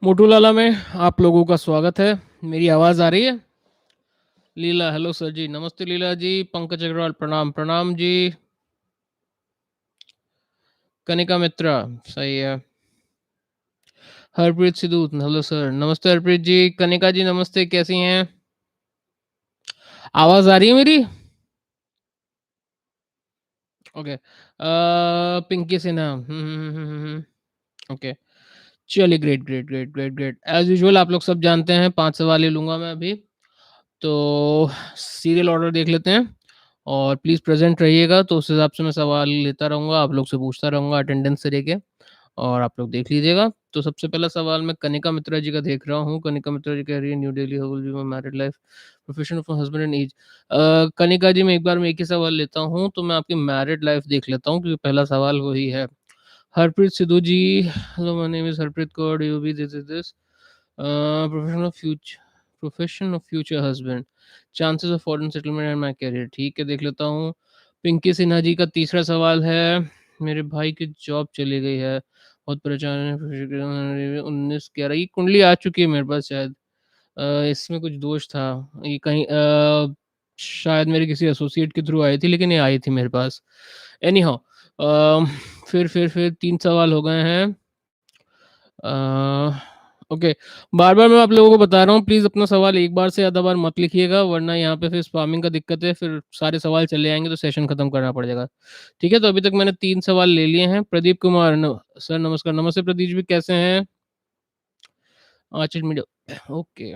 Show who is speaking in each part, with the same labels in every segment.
Speaker 1: मोटू लाला में आप लोगों का स्वागत है। मेरी आवाज़ आ रही है? लीला, हेलो सर जी, नमस्ते लीला जी, पंकज अग्रवाल प्रणाम, प्रणाम जी, कनिका मित्रा, सही है, हरप्रीत सिद्धू, हेलो सर, नमस्ते हरप्रीत जी, कनिका जी नमस्ते, कैसी हैं? आवाज़ आ रही है मेरी? ओके, पिंकी सिन्हा, ओके, चलिए great, great, great, great, great, as usual आप लोग सब जानते हैं 5 सवाल ले लूँगा मैं अभी। तो सीरियल ऑर्डर देख लेते हैं और प्लीज़ प्रेज़ेंट रहिएगा, तो उस हिसाब से मैं सवाल लेता रहूँगा, आप लोग से पूछता रहूँगा अटेंडेंस से लेके और आप लोग देख लीजिएगा। तो सबसे पहला सवाल मैं कनिका मित्रा जी का देख रहा हूँ। कनिका मित्रा जी कह रही है new Delhi how will be my married life, profession of my husband and age. Kanika ji मैं एक बार में एक ही सवाल लेता हूँ, तो मैं आपकी मैरिड लाइफ देख लेता हूँ क्योंकि पहला सवाल वही है। Harpreet Sidhu ji, hello my name is Harpreet Kaur, you be this profession of future husband, chances of foreign settlement and my career, ठीक है देख लेता हूँ। पिंकी सिन्हा जी का तीसरा सवाल है, मेरे भाई की जॉब चली गई है, बहुत परेशान है, 19/11 ये कुंडली आ चुकी है मेरे पास शायद। इसमें कुछ दोष था, ये कहीं शायद मेरे किसी एसोसिएट के थ्रू आई थी लेकिन ये आई थी मेरे पास। एनी हाउ फिर 3 सवाल हो गए हैं। अ, ओके, बार-बार मैं आप लोगों को बता रहा हूँ प्लीज़ अपना सवाल एक बार से ज़्यादा बार मत लिखिएगा वरना यहाँ पे फिर स्पैमिंग का दिक्कत है, फिर सारे सवाल चले आएँगे तो सेशन खत्म करना पड़ जाएगा। ठीक है? तो अभी तक मैंने 3 सवाल ले लिए हैं। प्रदीप कुमार न सर नमस्कार, नमस्ते प्रदीप जी कैसे हैं? आंचल मीडिया ओके।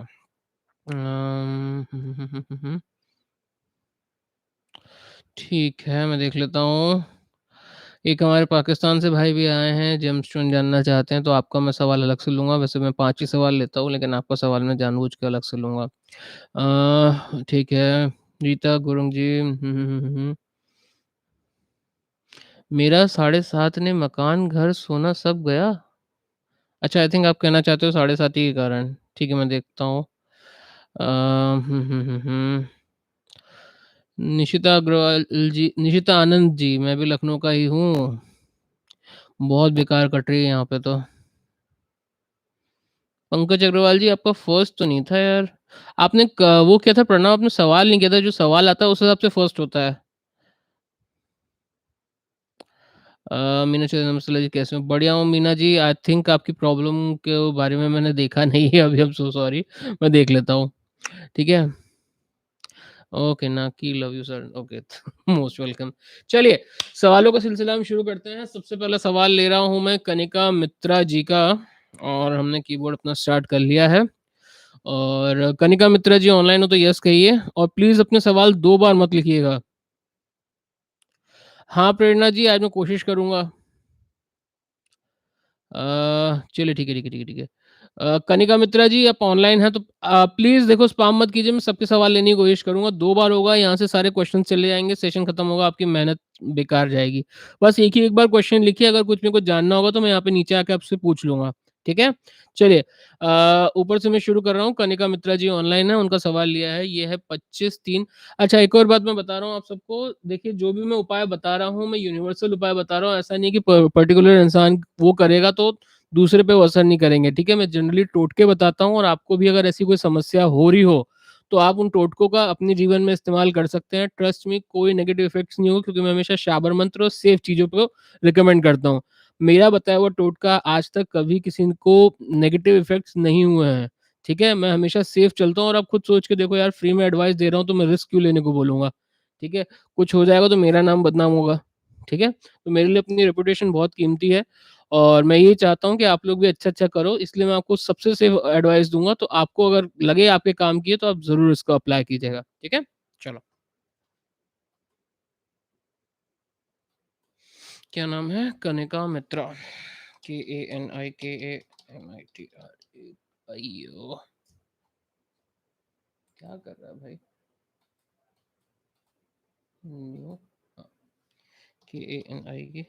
Speaker 1: ठीक है, मैं देख लेता हूँ। एक हमारे पाकिस्तान से भाई भी आए हैं, जेमस्टोन जानना चाहते हैं, तो आपका मैं सवाल अलग से लूँगा। वैसे मैं 5 ही सवाल लेता हूँ, लेकिन आपका सवाल मैं जानबूझ के अलग से लूँगा। ठीक है, रीता गुरुंग जी मेरा 7.5 ने मकान, घर, सोना सब गया? अच्छा आई थिंक आप कहना चाहते हो 7.5 के कारण। ठीक है, मैं देखता हूँ। निशिता अग्रवाल जी, निशिता आनंद जी, मैं भी लखनऊ का ही हूँ। बहुत बेकार कट रही है यहाँ पे तो। पंकज अग्रवाल जी आपका फर्स्ट तो नहीं था यार। आपने क वो किया था प्रणव, आपने सवाल नहीं किया था, जो सवाल आता है उस हिसाब से फर्स्ट होता है। मीना चौधरी नमस्ते जी कैसे हो? बढ़िया हूँ मीना जी, आई थिंक आपकी प्रॉब्लम के बारे में मैंने देखा नहीं है अभी, आई एम सो सॉरी, मैं देख लेता हूँ। ठीक है? ओके, नाकी love you sir, okay most welcome. चलिए, सवालों का सिलसिला हम शुरू करते हैं। सबसे पहला सवाल ले रहा हूँ मैं कनिका मित्रा जी का और हमने कीबोर्ड अपना स्टार्ट कर लिया है। और कनिका मित्रा जी ऑनलाइन हो तो यस कहिए और प्लीज़ अपने सवाल 2 बार मत लिखिएगा। हाँ, प्रेरणा जी आज मैं कोशिश करूँगा। चलिए ठीक है, ठीक है, ठीक है, ठीक है। कनिका मित्रा जी आप ऑनलाइन हैं तो प्लीज़ देखो स्पैम मत कीजिए, मैं सबके सवाल लेने की कोशिश करूँगा। 2 बार होगा, यहाँ से सारे क्वेश्चन चले जाएँगे, सेशन खत्म होगा, आपकी मेहनत बेकार जाएगी। बस एक ही एक बार क्वेश्चन लिखिए, अगर कुछ मेरे को जानना होगा तो मैं यहाँ पे नीचे आके आपसे पूछ लूँगा, ठीक है? चलिए ऊपर से मैं शुरू कर रहा हूँ, कनिका मित्रा जी ऑनलाइन हैं, उनका सवाल लिया है, ये है 25/3। अच्छा एक और बात मैं बता रहा हूँ आप सबको, देखिए जो भी मैं उपाय बता रहा हूँ, मैं यूनिवर्सल उपाय बता रहा हूँ, ऐसा नहीं कि पर्टिकुलर इंसान वो करेगा तो दूसरे पे वो असर नहीं करेंगे, ठीक है? मैं जनरली टोटके बताता हूँ और आपको भी अगर ऐसी कोई समस्या हो रही हो, तो आप उन टोटकों का अपने जीवन में इस्तेमाल कर सकते हैं। ट्रस्ट मी कोई नेगेटिव इफ़ेक्ट्स नहीं होगा क्योंकि मैं हमेशा शाबर मंत्र और सेफ चीज़ों को रिकमेंड करता हूँ। मेरा बताया हुआ टोटका आज तक कभी किसी को नेगेटिव इफ़ेक्ट्स नहीं हुए हैं, ठीक है? मैं हमेशा सेफ चलता हूँ और आप खुद सोच के देखो यार फ्री में एडवाइस दे रहा हूँ तो मैं रिस्क क्यों लेने को बोलूँगा, ठीक है? कुछ हो जाएगा तो मेरा नाम बदनाम होगा, ठीक है? तो मेरे लिए अपनी रेपुटेशन बहुत कीमती है और मैं ये चाहता हूँ कि आप लोग भी अच्छा-अच्छा करो, इसलिए मैं आपको सबसे सेफ एडवाइस दूँगा, तो आपको अगर लगे आपके काम की है, तो आप ज़रूर इसको अप्लाई कीजिएगा, ठीक है? चलो, क्या नाम है? कनिका मित्रा, KANIKAMITRA क्या कर रहा है भाई? न्यू हाँ, KANI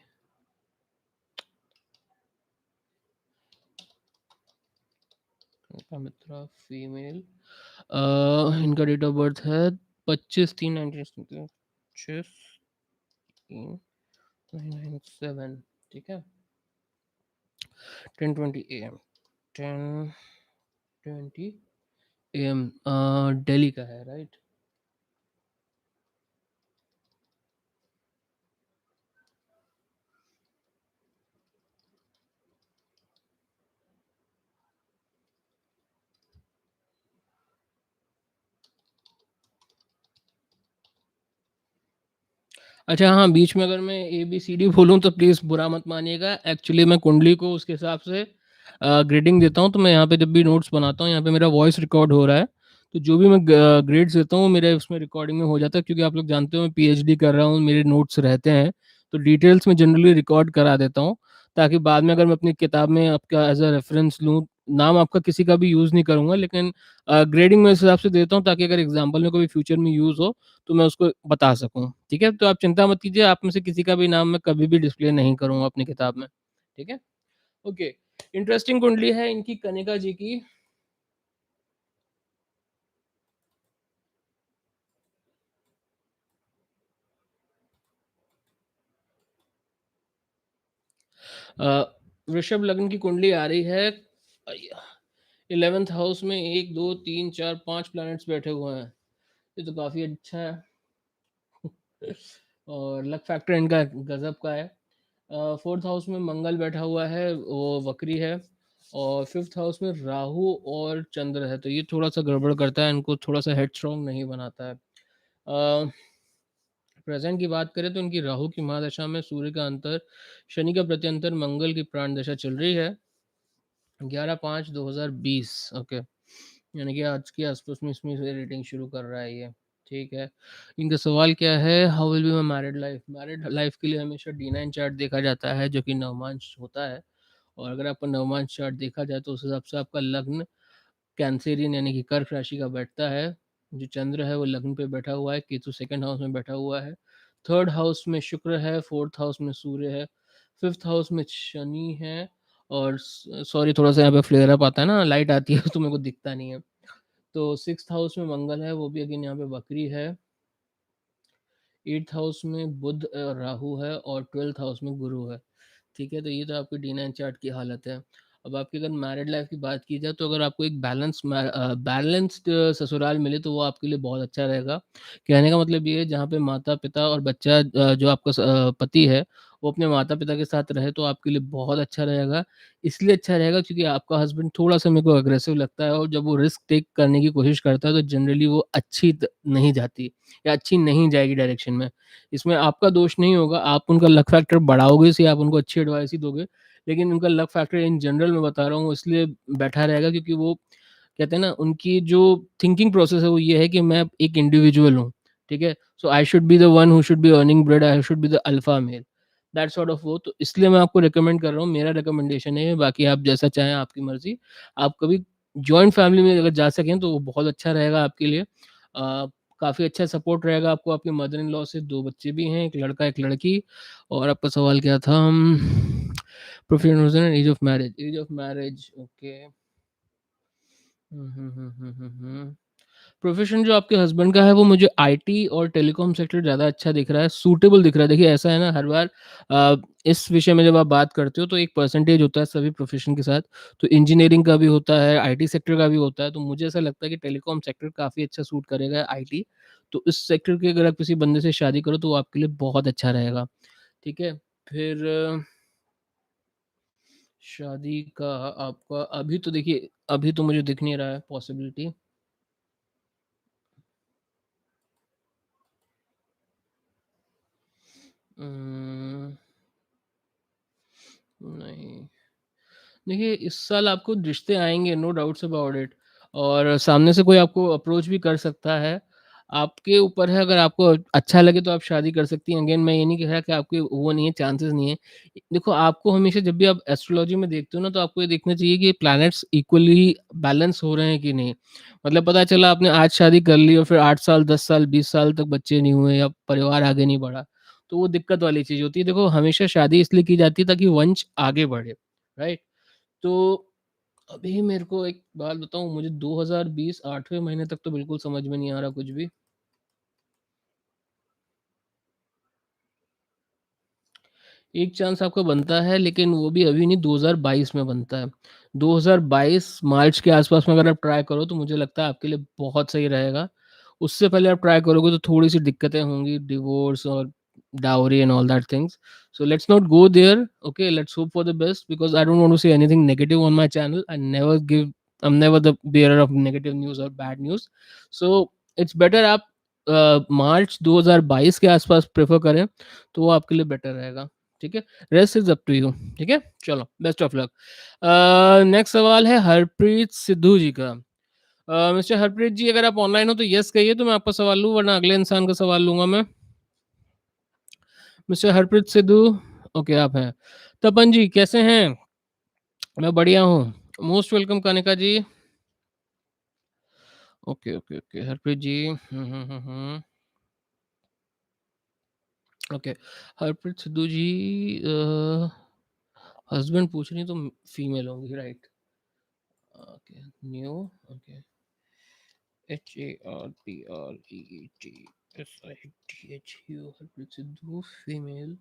Speaker 1: कनिका मित्रा फीमेल इनका डेट ऑफ बर्थ है 25/3/1996 997 ठीक है 10:20 AM 10:20 एएम दिल्ली का है, राइट? अच्छा हाँ, बीच में अगर मैं एबीसीडी बोलूँ तो प्लीज़ बुरा मत मानिएगा। एक्चुअली मैं कुंडली को उसके हिसाब से ग्रेडिंग देता हूँ, तो मैं यहाँ पे जब भी नोट्स बनाता हूँ, यहाँ पे मेरा वॉइस रिकॉर्ड हो रहा है। तो जो भी मैं ग्रेड्स देता हूँ, मेरे उसमें रिकॉर्डिंग में हो जाता है, क्योंकि आप लोग जानते हो मैं पीएचडी कर रहा हूँ, मेरे नोट्स रहते हैं। तो डिटेल्स में जनरली रिकॉर्ड करा देता हूँ, ताकि बाद में अगर मैं अपनी किताब में आपका एज़ अ रेफ़रेंस लूँ, नाम आपका किसी का भी यूज़ नहीं करूँगा, लेकिन ग्रेडिंग मैं इस हिसाब से देता हूँ, ताकि अगर एग्ज़ाम्पल में कभी फ्यूचर में यूज़ हो, तो मैं उसको बता सकूँ, ठीक है? तो आप चिंता मत कीजिए, आप में से किसी का भी नाम मैं कभी भी डिस्प्ले नहीं करूँगा अपनी किताब में, ठीक है? ओके, इंटरेस्टिंग कुंडली है इनकी कनिका जी की। अ, वृषभ लग्न की कुंडली आ रही है। 11th हाउस में 1, 2, 3, 4, 5 प्लैनेट्स बैठे हुए हैं। ये तो काफ़ी अच्छा है। और लक फैक्टर इनका गज़ब का है। 4th हाउस में मंगल बैठा हुआ है, वो वक्री है। और 5th हाउस में राहु और चंद्र है, तो ये थोड़ा-सा गड़बड़ करता है, इनको थोड़ा-सा हेडस्ट्रॉन्ग नहीं बनाता है। प्रेज़ेंट की बात करें तो इनकी राहु की महादशा में सूर्य का अंतर, शनि का प्रत्यंतर, मंगल की प्राण दशा चल रही है। 11/5/2020 ओके। यानी कि आज के आस-पास में इसमें से रेटिंग शुरू कर रहा है ये, ठीक है। इनका सवाल क्या है? How will be my married life? Married life के लिए हमेशा D9 चार्ट देखा जाता है, जो कि नवमांश होता है। और अगर आपका नवमांश चार्ट देखा जाए तो उस हिसाब से आपका लग्न कैंसेरियन यानी कि कर्क राशि का बैठता है। जो चंद्र है वो लग्न पे बैठा हुआ है, केतु 2nd हाउस में बैठा हुआ है। 3rd हाउस में शुक्र है, 4th हाउस में सूर्य है, 5th हाउस में शनि है। और सॉरी थोड़ा-सा यहाँ पे फ्लेयर अप आता है ना, लाइट आती है तो मेरे को दिखता नहीं है। तो 6th हाउस में मंगल है, वो भी अगेन यहाँ पे वक्री है। 8th हाउस में बुध राहु है और 12th हाउस में गुरु है। ठीक है, तो ये तो आपकी D9 चार्ट की हालत है। अब आपकी अगर मैरिड लाइफ़ की बात की जाए, तो अगर आपको एक बैलेंस्ड ससुराल मिले तो वो आपके लिए बहुत अच्छा रहेगा। कहने का मतलब ये है, जहाँ पे माता-पिता और बच्चा जो आपका पति है, वो अपने माता-पिता के साथ रहे तो आपके लिए बहुत अच्छा रहेगा। इसलिए अच्छा रहेगा क्योंकि आपका हस्बैंड थोड़ा-सा मेरे को अग्रेसिव लगता है, और जब वो रिस्क टेक करने की कोशिश करता है तो जनरली वो अच्छी नहीं जाती या अच्छी नहीं जाएगी डायरेक्शन में। इसमें आपका दोष नहीं होगा, आप उनका लक फैक्टर बढ़ाओगे इसलिए आप उनको अच्छी एडवाइस ही दोगे। लेकिन उनका लक फैक्टर इन जनरल मैं बता रहा हूँ इसलिए बैठा रहेगा, क्योंकि वो कहते हैं ना, उनकी जो थिंकिंग प्रोसेस है वो ये है कि मैं एक इंडिविजुअल हूँ, ठीक है? So I should be the one who should be earning bread, I should be the alpha male, that sort of वो। तो इसलिए मैं आपको रिकमेंड कर रहा हूँ, मेरा रिकमेंडेशन है ये, बाकी आप जैसा चाहें आपकी मर्ज़ी। आप कभी जॉइंट फैमिली में अगर जा सकें तो वो बहुत अच्छा रहेगा आपके लिए। काफ़ी अच्छा सपोर्ट रहेगा आपको आपके मदर इन लॉ से, 2 बच्चे भी हैं, 1 लड़का 1 लड़की। और आपका सवाल क्या था? Preference and age of marriage okay. हुँ, हुँ, हुँ, हुँ, हुँ, हुँ। प्रोफ़ेशन जो आपके हस्बैंड का है वो मुझे आईटी और टेलीकॉम सेक्टर ज़्यादा अच्छा दिख रहा है, सूटेबल दिख रहा है। देखिए ऐसा है ना, हर बार इस विषय में जब आप बात करते हो तो एक परसेंटेज होता है सभी प्रोफ़ेशन के साथ। तो इंजीनियरिंग का भी होता है, आईटी सेक्टर का भी होता है, तो मुझे ऐसा लगता है कि टेलीकॉम सेक्टर काफ़ी अच्छा सूट करेगा आईटी। तो इस सेक्टर के अगर आप किसी बंदे से शादी करो तो वो आपके लिए बहुत अच्छा रहेगा, ठीक है? फिर शादी का आपका अभी तो देखिए, अभी तो मुझे दिख नहीं रहा है पॉसिबिलिटी। उम, नहीं। देखिए, इस साल आपको रिश्ते आएँगे, नो डाउट्स अबाउट इट। और सामने से कोई आपको अप्रोच भी कर सकता है। आपके ऊपर है, अगर आपको अच्छा लगे तो आप शादी कर सकती हैं। अगेन मैं ये नहीं कह रहा कि आपके वो नहीं है, चांसेस नहीं है। देखो, आपको हमेशा जब भी आप एस्ट्रोलॉजी में देखते हो ना, तो आपको ये देखना चाहिए कि प्लैनेट्स इक्वली बैलेंस हो रहे हैं कि नहीं। मतलब पता चला आपने आज शादी कर ली और फिर 8 साल, 10 साल, 20 साल तक बच्चे नहीं हुए या परिवार आगे नहीं बढ़ा, तो वो दिक्कत वाली चीज़ होती है। देखो, हमेशा शादी इसलिए की जाती है ताकि वंश आगे बढ़े, राइट? तो अभी मेरे को एक बात बताऊँ, मुझे 2020 8वें महीने तक तो बिल्कुल समझ में नहीं आ रहा कुछ भी। एक चांस आपका बनता है, लेकिन वो भी अभी नहीं, 2022 में बनता है। 2022 मार्च के आस-पास में अगर आप ट्राई करो तो मुझे लगता है आपके लिए बहुत सही रहेगा। उससे पहले आप ट्राई करोगे तो थोड़ी-सी दिक्कतें होंगी, डिवोर्स और dowry and all that things. So let's not go there. Okay, let's hope for the best because I don't want to say anything negative on my channel. I'm never the bearer of negative news or bad news. So it's better आप मार्च 2022 के आसपास prefer करें तो वो आपके लिए better रहेगा। ठीक है, rest is up to you. ठीक है, चलो बेस्ट ऑफ लक। नेक्स्ट सवाल है हरप्रीत सिद्धू जी का। मिस्टर हरप्रीत जी, अगर आप ऑनलाइन हो तो यस कहिए तो मैं आपका सवाल लूँ, वरना अगले इंसान का सवाल लूंगा मैं। मिस्टर हरप्रीत सिद्धू, ओके आप हैं। तपन जी कैसे हैं? मैं बढ़िया हूँ। मोस्ट वेलकम कनिका जी। ओके ओके ओके हरप्रीत जी। ओके, हरप्रीत सिद्धू जी हस्बैंड पूछ रही तो फीमेल होंगी, right? Okay, new, okay, HARPREETSIDHU, Harpreet Sidhu female,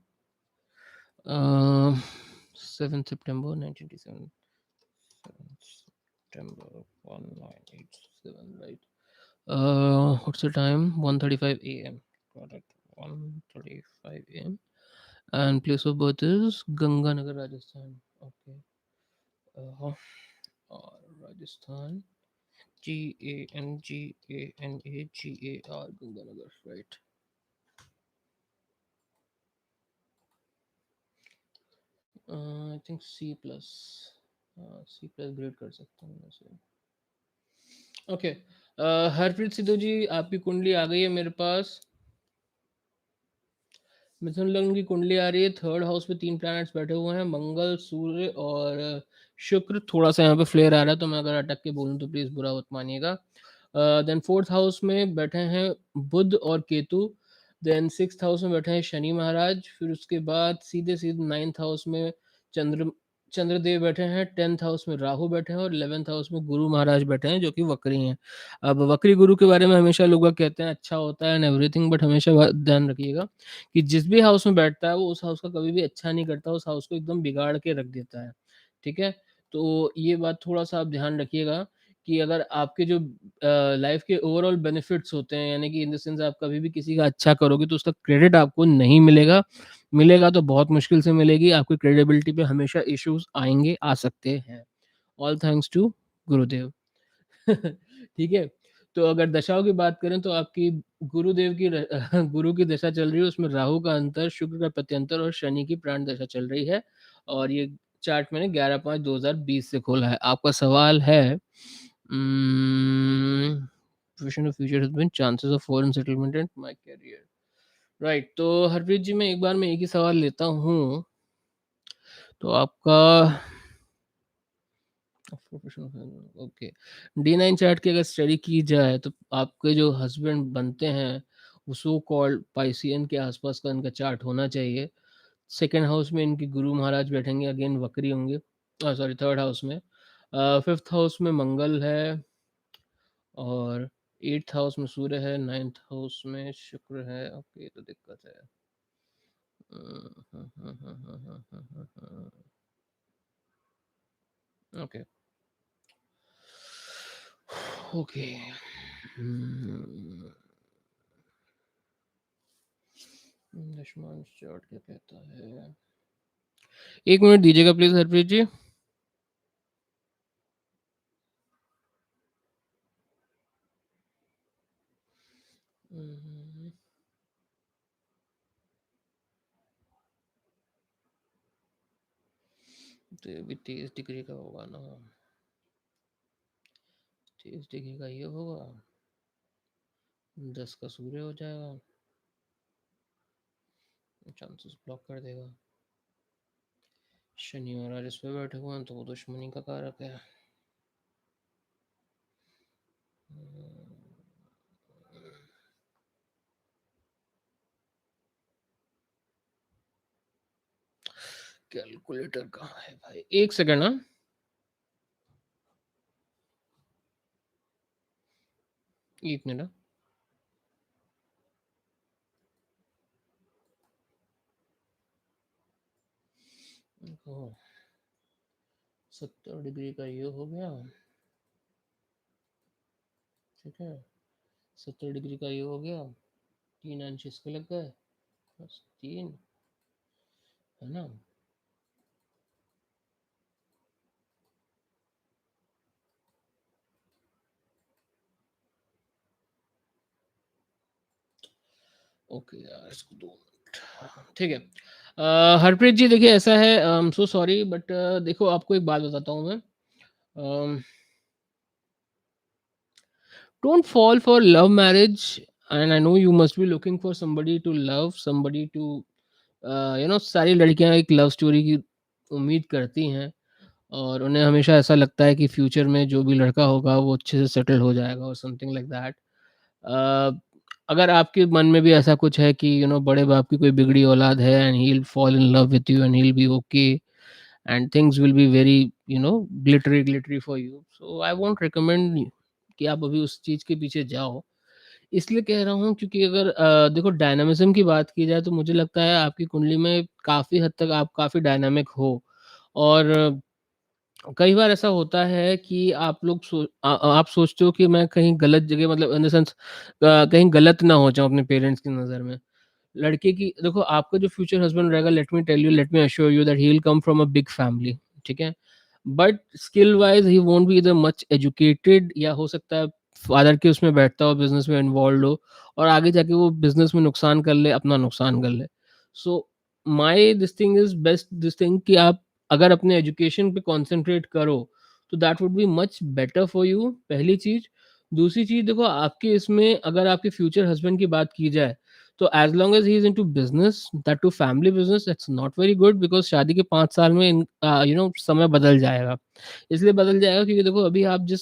Speaker 1: 7 September 1987, 7 September 1987, right? What's the time? 1:35 a.m. Got it. 1:35 a.m. And place of birth is Ganganagar, Rajasthan. Okay. Rajasthan. Ganganagar, Ganganagar, right? I think C plus, C plus grade कर सकता हूँ मैं से। Okay, Harpreet Sidhu जी आपकी कुंडली आ गई है मेरे पास। मिथुन लग्न की कुंडली आ रही है, थर्ड हाउस में 3 प्लैनेट्स बैठे हुए हैं, मंगल, सूर्य और शुक्र। थोड़ा सा यहाँ पे फ्लेयर आ रहा है तो मैं अगर अटक के बोलूँ तो प्लीज़ बुरा मत मानिएगा। देन फोर्थ हाउस में बैठे हैं बुध और केतु। देन सिक्स्थ हाउस में बैठे हैं शनि महाराज। फिर उसके बाद सीधे सीधे नाइन्थ हाउस में चंद्र चंद्रदेव बैठे हैं। 10th हाउस में राहु बैठे हैं और 11th हाउस में गुरु महाराज बैठे हैं जो कि वक्री हैं। अब वक्री गुरु के बारे में हमेशा लोग कहते हैं अच्छा होता है एंड एवरीथिंग, बट हमेशा ध्यान रखिएगा कि जिस भी हाउस में बैठता है वो उस हाउस का कभी भी अच्छा नहीं करता, उस हाउस को एकदम बिगाड़ के रख देता है। ठीक है? तो ये बात थोड़ा-सा आप ध्यान रखिएगा कि अगर आपके जो लाइफ के ओवरऑल बेनिफिट्स होते हैं, यानी कि इन द सेंस आप कभी भी किसी का अच्छा करोगे तो उसका क्रेडिट आपको नहीं मिलेगा। मिलेगा तो बहुत मुश्किल से मिलेगी, आपकी क्रेडिबिलिटी पे हमेशा इश्यूज़ आएँगे, आ सकते हैं। ऑल थैंक्स टू गुरुदेव। ठीक है? तो अगर दशाओं की बात करें तो आपकी गुरुदेव की गुरु की दशा चल रही है, उसमें राहु का अंतर, शुक्र का प्रत्यंतर और शनि की प्राण दशा चल रही है। और ये चार्ट मैंने 11/5/2020 से खोला है। आपका सवाल है vision of future has been chances of foreign settlement and my career. Right, तो हरप्रीत जी मैं एक बार में एक ही सवाल लेता हूँ। तो आपका ओके, D9 चार्ट की अगर स्टडी की जाए तो आपके जो हस्बैंड बनते हैं वो सो कॉल्ड पाइसियन के आसपास का इनका चार्ट होना चाहिए। सेकंड हाउस में इनके गुरु महाराज बैठेंगे, अगेन वक्री होंगे। सॉरी, थर्ड हाउस में फिफ्थ हाउस में मंगल है और एट्थ हाउस में सूर्य है, नाइन्थ हाउस में शुक्र है। ओके, तो दिक्कत है। ओके ओके, दशमांश चार्ट क्या कहता है? 1 मिनट दीजिएगा प्लीज़ हरप्रीत जी। तो ये भी 23 डिग्री का होगा ना? 23 डिग्री का ये होगा, 10 का सूर्य हो जाएगा, चांसेस ब्लॉक कर देगा। शनि महाराज इस पे बैठे हुए हैं तो वो दुश्मनी का कारक है। कैलकुलेटर कहाँ है भाई? 1 सेकंड। हाँ, एक मिनट। 70 डिग्री का ये हो गया, ठीक है? 70 डिग्री का ये हो गया, 3 अंश इसके लग गए, बस 3, है ना? ओके यार, इसको 2 मिनट, ठीक है। हरप्रीत जी देखिए ऐसा है, आई एम सो सॉरी बट देखो आपको एक बात बताता हूँ मैं। अम Don't fall for love marriage, and I know you must be looking for somebody to love, somebody to सारी लड़कियाँ एक लव स्टोरी की उम्मीद करती हैं और उन्हें हमेशा ऐसा लगता है कि फ्यूचर में जो भी लड़का होगा वो अच्छे से सेटल हो जाएगा और समथिंग लाइक दैट। अ, अगर आपके मन में भी ऐसा कुछ है कि बड़े बाप की कोई बिगड़ी औलाद है and he will fall in love with you and he will be okay and things will be very glittery glittery for you, so I won't recommend कि आप अभी उस चीज़ के पीछे जाओ। इसलिए कह रहा हूँ क्योंकि अगर देखो डायनामिज़्म की बात की जाए तो मुझे लगता है आपकी कुंडली में काफ़ी हद तक आप काफ़ी डायनामिक हो और कई बार ऐसा होता है कि आप लोग आप सोचते हो कि मैं कहीं गलत जगह मतलब इन द सेंस कहीं गलत ना हो जाऊँ अपने पेरेंट्स की नज़र में। लड़के की देखो आपका जो फ्यूचर हस्बैंड रहेगा, let me tell you, let me assure you that he will come from a big family, ठीक है? But skill wise he won't be इधर मच एजुकेटेड या हो सकता है फादर के उसमें बैठता हो, बिज़नेस में इन्वॉल्व्ड हो और आगे जाके वो बिज़नेस में नुकसान कर ले, अपना नुकसान कर ले। So my this thing is best this thing कि आप अगर अपने एजुकेशन पे कॉन्संट्रेट करो, तो that would be much better for you, पहली चीज़। दूसरी चीज़ देखो आपके इसमें अगर आपके फ्यूचर हस्बैंड की बात की जाए, तो as long as he is into business, that too family business, it's not very good because शादी के 5 साल में समय बदल जाएगा। इसलिए बदल जाएगा क्योंकि देखो अभी आप जिस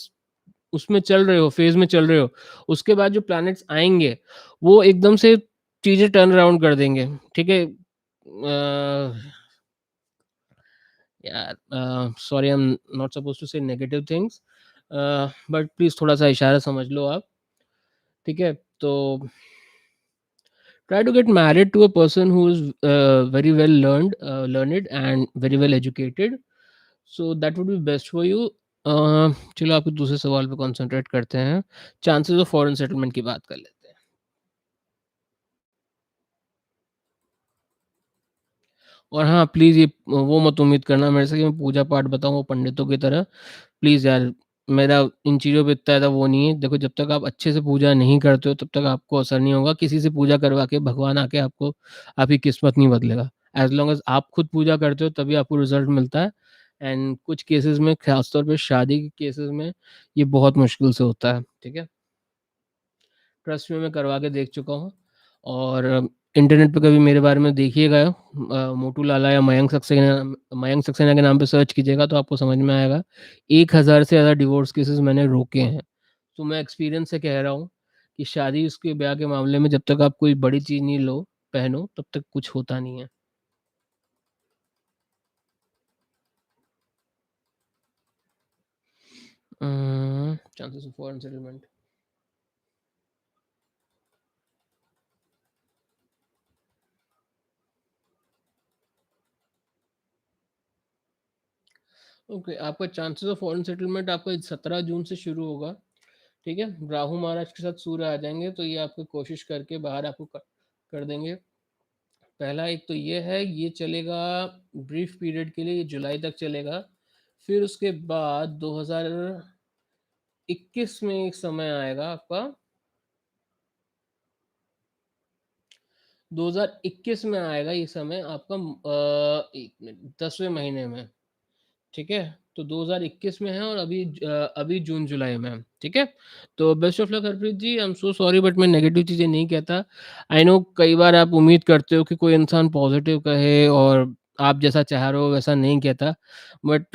Speaker 1: उसमें चल रहे हो, फ़ेज़ में चल रहे हो, उसके बाद जो प्लैनेट्स आएँगे, वो एकदम से चीज़ें टर्न अराउंड कर देंगे, ठीक है? यार sorry I am not supposed to say negative things but please थोड़ा-सा इशारा समझ लो आप, ठीक है? तो try to get married to a person who is very well learned and very well educated, so that would be best for you। चलो आपके दूसरे सवाल पे कंसंट्रेट करते हैं, चांसेस ऑफ फॉरेन सेटलमेंट की बात कर लेते हैं। और हाँ, प्लीज़ ये वो मत उम्मीद करना मेरे से कि मैं पूजा पाठ बताऊँ वो पंडितों की तरह। प्लीज़ यार, मेरा इन चीज़ों पे इतना ज़्यादा वो नहीं है। देखो जब तक आप अच्छे से पूजा नहीं करते हो तब तक आपको असर नहीं होगा। किसी से पूजा करवा के भगवान आके आपको आपकी किस्मत नहीं बदलेगा। एज़ लॉन्ग एज़ आप खुद पूजा करते हो तभी आपको रिज़ल्ट मिलता है एंड कुछ केसेज़ में ख़ास तौर पे शादी के केसेज़ में ये बहुत मुश्किल से होता है। ठीक है? ट्रस्ट में मैं करवा के देख चुका हूँ और इंटरनेट पे कभी मेरे बारे में देखिएगा मोटू लाला या मयंक सक्सेना के नाम पे सर्च कीजिएगा तो आपको समझ में आएगा। 1000 से ज़्यादा डिवोर्स केसेज़ मैंने रोके हैं। तो मैं एक्सपीरियंस से कह रहा हूँ कि शादी उसके ब्याह के मामले में जब तक आप कोई बड़ी चीज़ नहीं पहनो तब तक कुछ होता नहीं है। Chances of foreign settlement. Okay, आपका चांसेस ऑफ फॉरेन सेटलमेंट आपका 17 जून से शुरू होगा। ठीक है? राहु महाराज के साथ सूर्य आ जाएँगे तो ये आपको कोशिश करके बाहर आपको कर देंगे। पहला एक तो ये है, ये चलेगा ब्रीफ पीरियड के लिए, ये जुलाई तक चलेगा। फिर उसके बाद 2021 में एक समय आएगा आपका, 2021 में आएगा ये समय आपका 1 मिनट 10वें महीने में। ठीक है? तो 2021 में है और अभी जून-जुलाई में है, ठीक है? तो best of luck Harpreet ji, I am so sorry but मैं नेगेटिव चीज़ें नहीं कहता। आई नो कई बार आप उम्मीद करते हो कि कोई इंसान पॉज़िटिव कहे और आप जैसा चाह रहे हो वैसा नहीं कहता। बट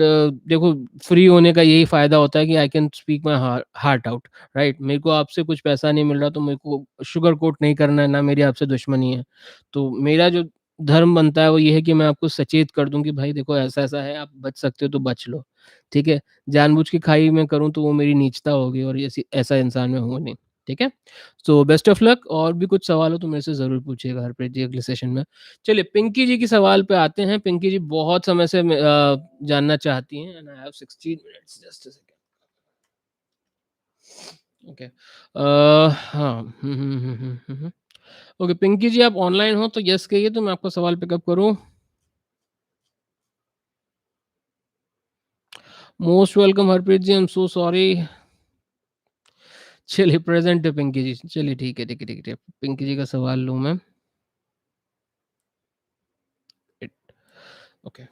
Speaker 1: देखो फ्री होने का यही फ़ायदा होता है कि I can speak my heart out, right? मेरे को आपसे कुछ पैसा नहीं मिल रहा तो मेरे को शुगर कोट नहीं करना है, ना मेरी आपसे दुश्मनी है। तो मेरा जो धर्म बनता है वो ये है कि मैं आपको सचेत कर दूँ कि भाई देखो ऐसा-ऐसा है, आप बच सकते हो तो बच लो, ठीक है? जानबूझ के खाई में करूँ तो वो मेरी नीचता होगी और ऐसा इंसान मैं हूँ नहीं, ठीक है? सो बेस्ट ऑफ लक, और भी कुछ सवाल हो तो मेरे से ज़रूर पूछिएगा हरप्रीत जी अगले सेशन में। चलिए पिंकी जी के सवाल पे आते हैं। पिंकी जी बहुत समय से जानना चाहती हैं, and I have 16 minutes, just a second. Okay. हाँ। ओके, पिंकी जी आप ऑनलाइन हो तो येस कहिए तो मैं आपका सवाल पिकअप करूँ। Most welcome Harpreet ji, I am so sorry. चलिए प्रेज़ेंट है पिंकी जी। चलिए ठीक है, ठीक है, ठीक है। पिंकी जी का सवाल लूँ मैं। It okay.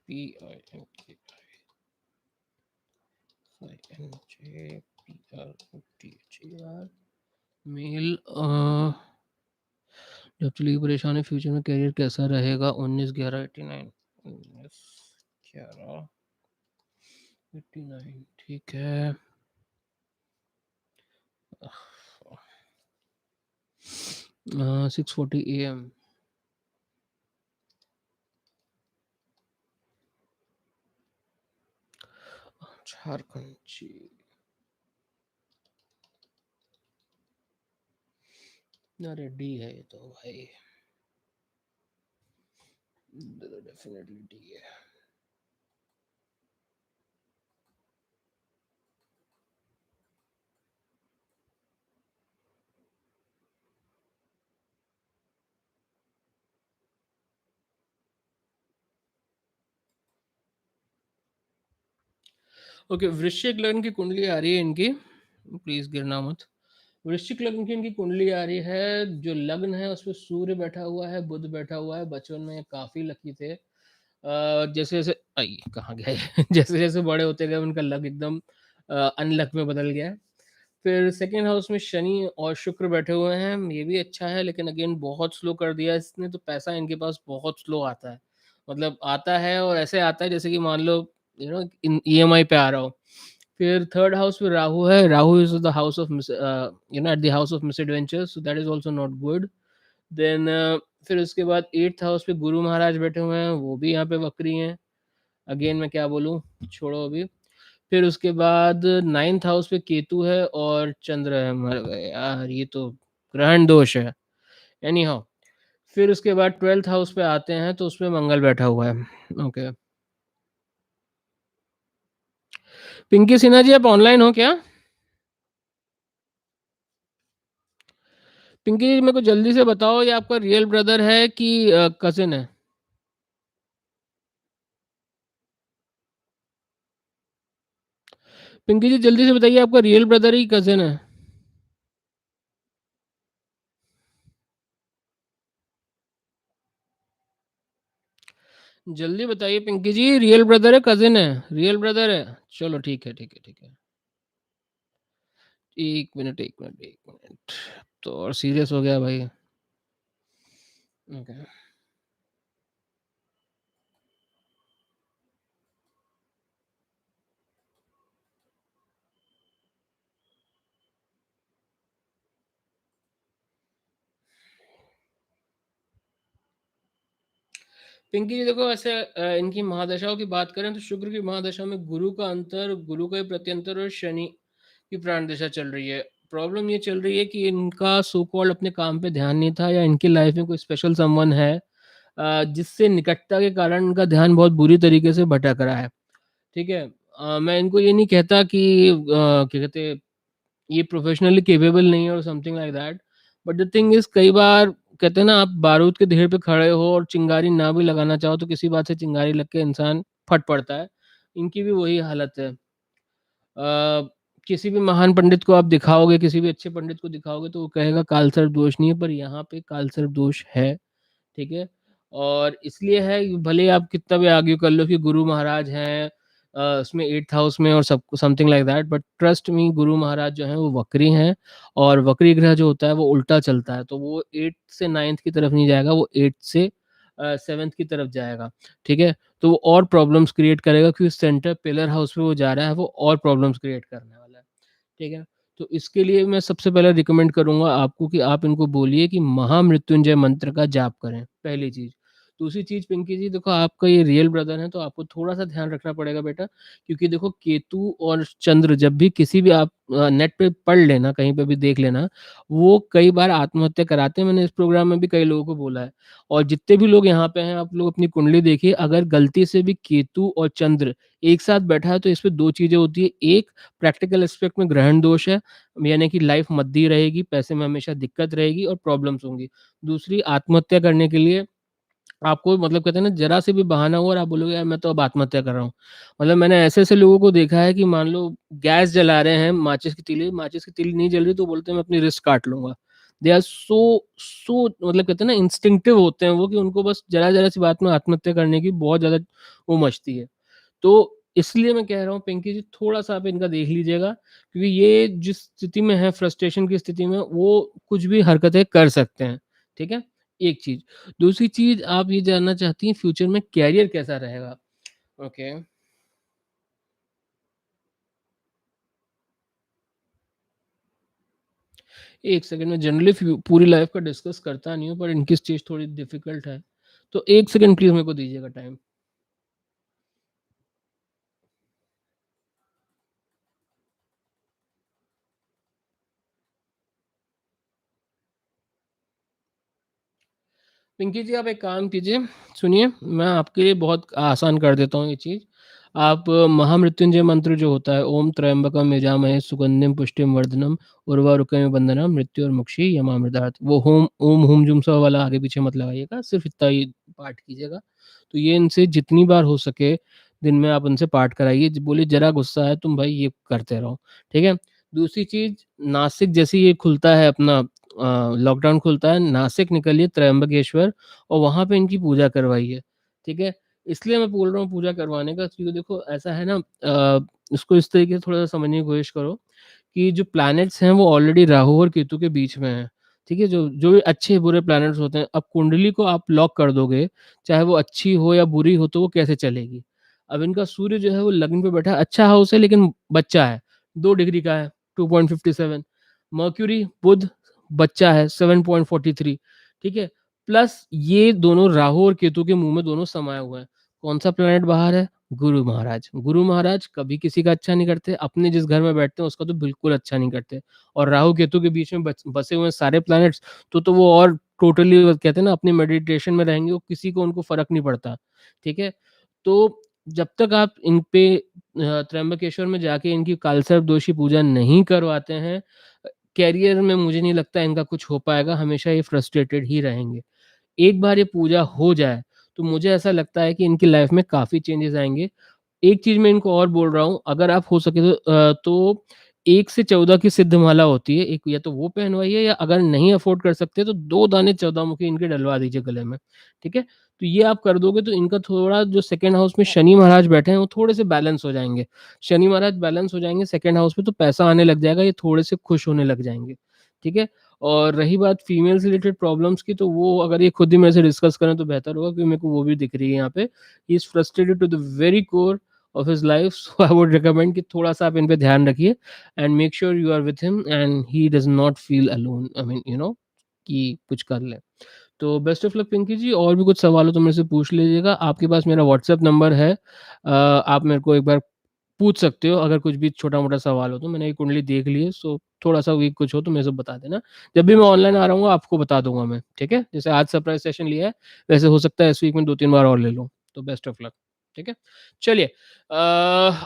Speaker 1: PINKPROTHER male. जब चली परेशानी फ्यूचर में करियर कैसा रहेगा? 19/11/89। 19/11/89 ठीक है। 6:40 AM। झारखंड जी। अरे डी है ये तो भाई, डेफिनेटली डी है। ओके, वृश्चिक लग्न की कुंडली आ रही है इनकी, प्लीज गिरना मत। वृश्चिक लग्न की इनकी कुंडली आ रही है, जो लग्न है उसमें सूर्य बैठा हुआ है, बुध बैठा हुआ है। बचपन में ये काफी लकी थे। जैसे जैसे आई कहाँ गए जैसे जैसे बड़े होते गए उनका लक एकदम अनलक में बदल गया है। फिर सेकंड हाउस में शनि और शुक्र बैठे हुए हैं, ये भी अच्छा है, लेकिन अगेन बहुत स्लो कर दिया इसने, तो पैसा इनके पास बहुत स्लो आता है। मतलब आता है और ऐसे आता है जैसे कि मान लो ईएमआई पे आ रहा हो। फिर थर्ड हाउस में राहु है, Rahu is the house of eight the house of misadventure, so that is also not good. Then फिर उसके बाद एट्थ हाउस पे गुरु महाराज बैठे हुए हैं, वो भी यहाँ पे वक्री हैं। अगेन मैं क्या बोलूँ, छोड़ो अभी। फिर उसके बाद नाइन्थ हाउस पे केतु है और चंद्र है। मर गए यार, ये तो ग्रहण दोष है। एनी हाउ, फिर उसके बाद ट्वेल्थ हाउस पे आते हैं तो उसमें मंगल बैठा हुआ है। ओके। पिंकी सिन्हा जी आप ऑनलाइन हो क्या? पिंकी जी मेरे को जल्दी से बताओ, ये आपका रियल ब्रदर है कि कजिन है? पिंकी जी जल्दी से बताइए, आपका रियल ब्रदर ही कजिन है? जल्दी बताइए पिंकी जी, रियल ब्रदर है कजिन है? रियल ब्रदर है। चलो ठीक है, ठीक है, ठीक है। एक मिनट, एक मिनट, एक मिनट। तो और सीरियस हो गया भाई। ओके। पिंकी जी देखो, ऐसे इनकी महादशाओं की बात करें तो शुक्र की महादशा में गुरु का अंतर, गुरु का प्रत्यंतर और शनि की प्राण दशा चल रही है। प्रॉब्लम ये चल रही है कि इनका सो कॉल्ड अपने काम पे ध्यान नहीं था, या इनकी लाइफ में कोई स्पेशल समवन है जिससे निकटता के कारण इनका ध्यान बहुत बुरी तरीके से भटक रहा है। ठीक है। मैं इनको ये नहीं कहता कि क्या कहते हैं, ये प्रोफेशनली कैपेबल नहीं है और something like that. But the thing is, कई बार कहते हैं ना, आप बारूद के ढेर पे खड़े हो और चिंगारी ना भी लगाना चाहो तो किसी बात से चिंगारी लग के इंसान फट पड़ता है। इनकी भी वही हालत है। किसी भी महान पंडित को आप दिखाओगे, किसी भी अच्छे पंडित को दिखाओगे तो वो कहेगा कालसर्प दोष नहीं है, पर यहाँ पे कालसर्प दोष है। ठीक है? और इसलिए है, भले ही आप कितना भी आर्ग्यू कर लो कि गुरु महाराज हैं उसमें 8th हाउस में और सब something like that, but trust me, Guru Maharaj जो हैं वो वक्री हैं, और वक्री ग्रह जो होता है वो उल्टा चलता है, तो वो 8th से 9th की तरफ नहीं जाएगा, वो 8th से 7th की तरफ जाएगा। ठीक है? तो वो और प्रॉब्लम्स क्रिएट करेगा, क्योंकि सेंटर पिलर हाउस में वो जा रहा है, वो और प्रॉब्लम्स क्रिएट करने वाला है। ठीक है? तो इसके लिए मैं सबसे पहले रिकमेंड करूँगा आपको कि आप इनको बोलिए कि महामृत्युंजय मंत्र का जाप करें, पहली चीज़। दूसरी चीज़ पिंकी जी देखो आपका ये रियल ब्रदर है तो आपको थोड़ा-सा ध्यान रखना पड़ेगा बेटा क्योंकि देखो केतु और चंद्र जब भी किसी भी आप नेट पे पढ़ लेना, कहीं पे भी देख लेना, वो कई बार आत्महत्या कराते हैं। मैंने इस प्रोग्राम में भी कई लोगों को बोला है और जितने भी लोग यहाँ पे हैं आप लोग अपनी कुंडली देखिए अगर गलती से भी केतु और चंद्र एक साथ बैठा है तो इसमें 2 चीज़ें होती है। एक प्रैक्टिकल एस्पेक्ट में ग्रहण दोष है, यानी कि लाइफ मद्दी रहेगी, पैसे में हमेशा दिक्कत रहेगी और प्रॉब्लम्स होंगी। दूसरी आत्महत्या करने के लिए आपको मतलब कहते हैं ना ज़रा-सी भी बहाना हुआ और आप बोलोगे यार मैं तो अब आत्महत्या कर रहा हूँ। मतलब मैंने ऐसे-ऐसे लोगों को देखा है कि मान लो गैस जला रहे हैं, माचिस की तीली नहीं जल रही तो बोलते हैं मैं अपनी रिस्ट काट लूँगा। दे आर सो मतलब कहते हैं ना इंस्टिंक्टिव होते हैं वो कि उनको बस ज़रा-ज़रा सी बात में आत्महत्या करने की बहुत ज़्यादा वो मचती है। तो इसलिए मैं कह रहा हूँ पिंकी जी थोड़ा-सा आप इनका देख लीजिएगा क्योंकि ये जिस स्थिति में है फ्रस्ट्रेशन की स्थिति में वो कुछ भी हरकतें कर सकते हैं। ठीक है? एक चीज़। दूसरी चीज़ आप ये जानना चाहती हैं फ्यूचर में करियर कैसा रहेगा? ओके। 1 सेकंड में जनरली पूरी लाइफ़ का डिस्कस करता नहीं हूँ पर इनकी स्टेज थोड़ी डिफ़िकल्ट है। तो 1 सेकंड प्लीज़ मेरे को दीजिएगा टाइम। पिंकी जी आप एक काम कीजिए, सुनिए मैं आपके लिए बहुत आसान कर देता हूँ ये चीज़। आप महामृत्युंजय मंत्र जो होता है ओम त्र्यंबकम यजामहे सुगंधिम पुष्टिम वर्धनम उर्वारुकमिव बंधनम मृत्योर्मुक्षी यमामृतात्। वो होम ओम हुम जुम स वाला आगे पीछे मत लगाइएगा, सिर्फ़ इतना ही पाठ कीजिएगा। तो ये इनसे जितनी बार हो सके दिन में आप उनसे पाठ कराइए। बोलिए ज़रा गुस्सा है तुम भाई ये करते रहो, ठीक है? दूसरी चीज़ नासिक जैसे ही ये खुलता है अपना लॉकडाउन खुलता है, नासिक निकलिए त्र्यंबकेश्वर और वहाँ पे इनकी पूजा करवाइए, ठीक है? इसलिए मैं बोल रहा हूँ पूजा करवाने का क्योंकि देखो ऐसा है ना इसको इस तरीके से थोड़ा-सा समझने की कोशिश करो कि जो प्लैनेट्स हैं वो ऑलरेडी राहु और केतु के बीच में हैं, ठीक है? जो जो भी अच्छे-बुरे प्लैनेट्स होते हैं, अब कुंडली को आप लॉक कर दोगे, चाहे वो अच्छी हो या बुरी हो तो वो कैसे चलेगी? अब इनका सूर्य जो है वो लग्न पे बैठा है, अच्छा हाउस है लेकिन बच्चा है, 2 डिग्री का है, 2.57 मर्क्यूरी, बुध बच्चा है 7.43 ठीक है? प्लस ये दोनों राहु और केतु के मुँह में दोनों समाये हुए हैं। कौन-सा प्लैनेट बाहर है? गुरु महाराज। गुरु महाराज कभी किसी का अच्छा नहीं करते, अपने जिस घर में बैठते हैं उसका तो बिल्कुल अच्छा नहीं करते और राहु केतु के बीच में बसे हुए हैं सारे प्लैनेट्स तो वो और टोटली वो कहते हैं ना अपने मेडिटेशन में रहेंगे, वो किसी को उनको फ़र्क नहीं पड़ता, ठीक है? तो जब तक आप इन पे त्र्यंबकेश्वर में जाके इनकी कालसर्प दोषी पूजा नहीं करवाते हैं करियर में मुझे नहीं लगता इनका कुछ हो पाएगा, हमेशा ये फ्रस्ट्रेटेड ही रहेंगे। एक बार ये पूजा हो जाए, तो मुझे ऐसा लगता है कि इनकी लाइफ़ में काफ़ी चेंजेज़ आएँगे। एक चीज़ मैं इनको और बोल रहा हूँ, अगर आप हो सके तो 1 से 14 की सिद्धमाला होती है, एक या तो वो पहनवाइए या अगर नहीं अफ़ोर्ड कर सकते तो 2 दाने 14 मुखी इनके डलवा दीजिए गले में, ठीक है? तो ये आप कर दोगे तो इनका थोड़ा जो सेकंड हाउस में शनि महाराज बैठे हैं, वो थोड़े से बैलेंस हो जाएँगे। शनि महाराज बैलेंस हो जाएँगे सेकंड हाउस में तो पैसा आने लग जाएगा, ये थोड़े से खुश होने लग जाएँगे, ठीक है? और रही बात फीमेल से रिलेटेड प्रॉब्लम्स की, तो वो अगर ये खुद ही मेरे से डिस्कस करें तो बेहतर होगा क्योंकि मेरे को वो भी दिख रही है यहाँ पे। He is frustrated to the very core of his life so I would recommend कि थोड़ा-सा आप इन पे ध्यान रखिए and make sure you are with him and he does not feel alone I mean कि कुछ कर ले। तो best of luck Pinky ji और भी कुछ सवाल हो तो मेरे से पूछ लीजिएगा। आपके पास मेरा व्हाट्सएप नंबर है। आप मेरे को एक बार पूछ सकते हो अगर कुछ भी छोटा-मोटा सवाल हो तो। मैंने ये कुंडली देख ली है सो थोड़ा-सा वीक कुछ हो तो मेरे से बता देना। जब भी मैं ऑनलाइन आ रहा हूँ आपको बता दूँगा मैं, ठीक है? जैसे आज सरप्राइज़ सेशन लिया है, वैसे हो सकता है इस वीक में 2-3 बार और ले लूँ। तो बेस्ट ऑफ लक, ठीक है? चलिए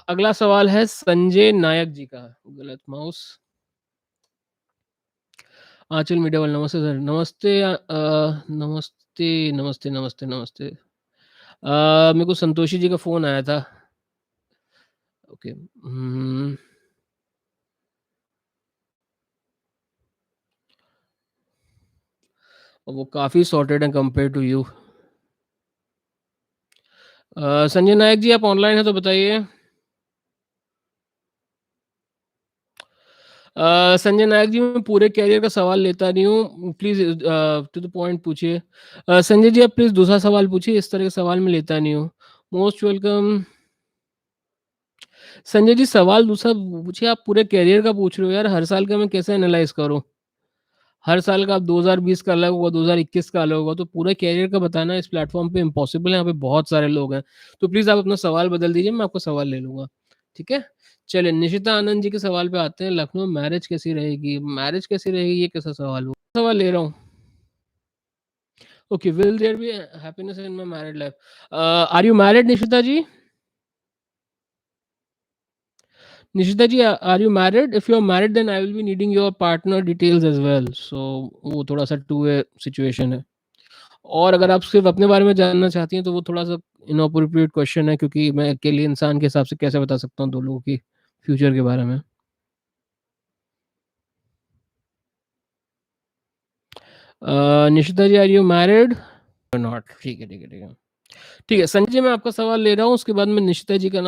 Speaker 1: अगला सवाल है संजय नायक जी का। गलत माउस आंचल मीडिया वाले नमस्ते सर। नमस्ते। मेरे को संतोषी जी का फ़ोन आया था। ओके। वो काफ़ी सॉर्टेड हैं कंपेयर टू यू। संजय नायक जी आप ऑनलाइन हैं तो बताइए? संजय नायक जी मैं पूरे करियर का सवाल लेता नहीं हूँ। प्लीज़ टू द पॉइंट पूछिए। संजय जी आप प्लीज़ दूसरा सवाल पूछिए, इस तरह के सवाल मैं लेता नहीं हूँ। Most welcome. संजय जी सवाल दूसरा पूछिए, आप पूरे करियर का पूछ रहे हो यार, हर साल का मैं कैसे एनालाइज़ करूँ? हर साल का आप 2020 का अलग होगा, 2021 का अलग होगा, तो पूरे करियर का बताना इस प्लेटफ़ॉर्म पे इम्पॉसिबल है, यहाँ पे बहुत सारे लोग हैं। तो प्लीज़ आप अपना सवाल बदल दीजिए, मैं आपका सवाल ले लूँगा, ठीक है? चलिए, निशिता आनंद जी के सवाल पे आते हैं, लखनऊ मैरिज कैसी रहेगी? मैरिज कैसी रहेगी, ये कैसा सवाल हुआ? सवाल ले रहा हूँ। Okay, will there be happiness in my married life? Are you married Nishita ji? Nishita ji, are you married? If you are married then I will be needing your partner details as well. So वो थोड़ा-सा टू वे सिचुएशन है। और अगर आप सिर्फ़ अपने बारे में जानना चाहती हैं तो वो थोड़ा-सा इनअप्रोप्रिएट क्वेश्चन है, क्योंकि मैं अकेले इंसान के हिसाब से कैसे बता सकता हूँ 2 लोगों की फ्यूचर के बारे में। Nishita ji, are you married और नॉट? ठीक है, ठीक है, ठीक है। ठीक है, संजय जी, मैं आपका सवाल ले रहा हूँ, उसके बाद मैं निशिता जी का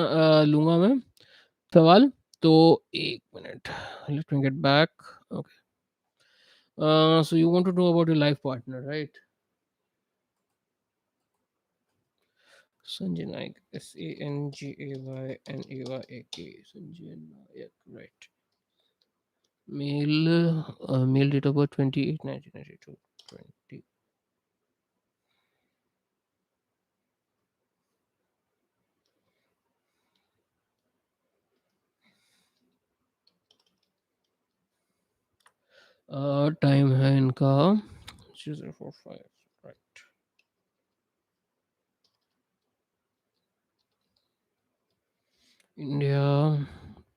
Speaker 1: लूँगा मैं सवाल। तो 1 minute, let me get back. Okay. So you want to know about your life partner, right? Sanjay Nayak, SANJAYNAYAK, Sanjay Nayak, right? Male date of birth 28/1992, 20। Time है इनका 045, right? India,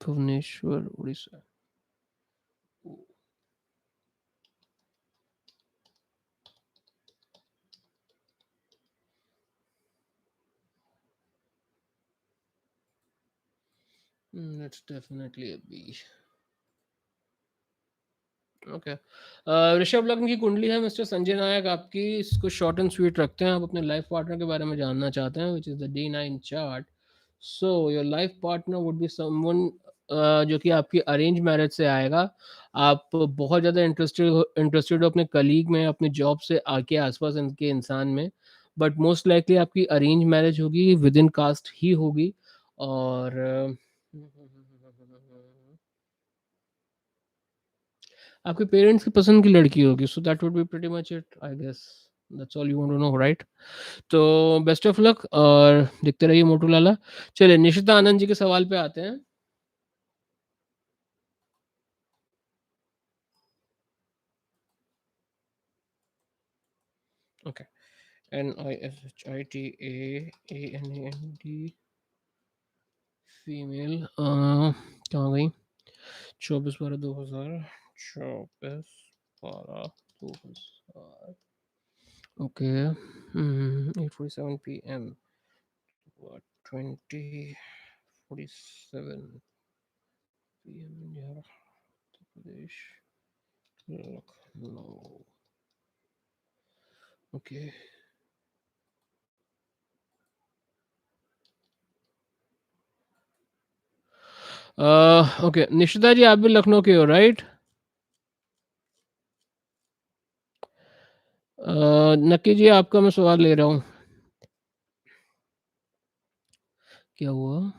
Speaker 1: Bhubaneswar, Orissa. That's definitely a B. Okay. Rishabh लग्न की कुंडली है मिस्टर संजय नायक आपकी। इसको short and sweet रखते हैं। आप अपने लाइफ पार्टनर के बारे में जानना चाहते हैं, which is the D9 chart. So your life partner would be someone जो कि आपकी अरेंज मैरिज से आएगा। आप बहुत ज़्यादा इंटरेस्टेड हो अपने कलीग में, अपने जॉब से आके आसपास इनके इंसान में, बट मोस्ट लाइकली आपकी अरेंज मैरिज होगी, विद इन कास्ट ही होगी। और आपके पेरेंट्स की पसंद की लड़की होगी, so that would be pretty much it, I guess. That's all you want to know, right? तो बेस्ट ऑफ लक और देखते रहिए मोटू लाला। चलिए, निशिता आनंद जी के सवाल पे आते हैं। ओके। NISHITAANAND, फीमेल, कहाँ गई? 24/12/2000, 24/12/2000। Okay. 8:47 PM, 20:47 PM India, Uttar Pradesh, Lucknow. Okay. Okay, Nishita जी, आप भी लखनऊ के हो, राइट? नक्की जी, आपका मैं सवाल ले रहा हूँ। क्या हुआ?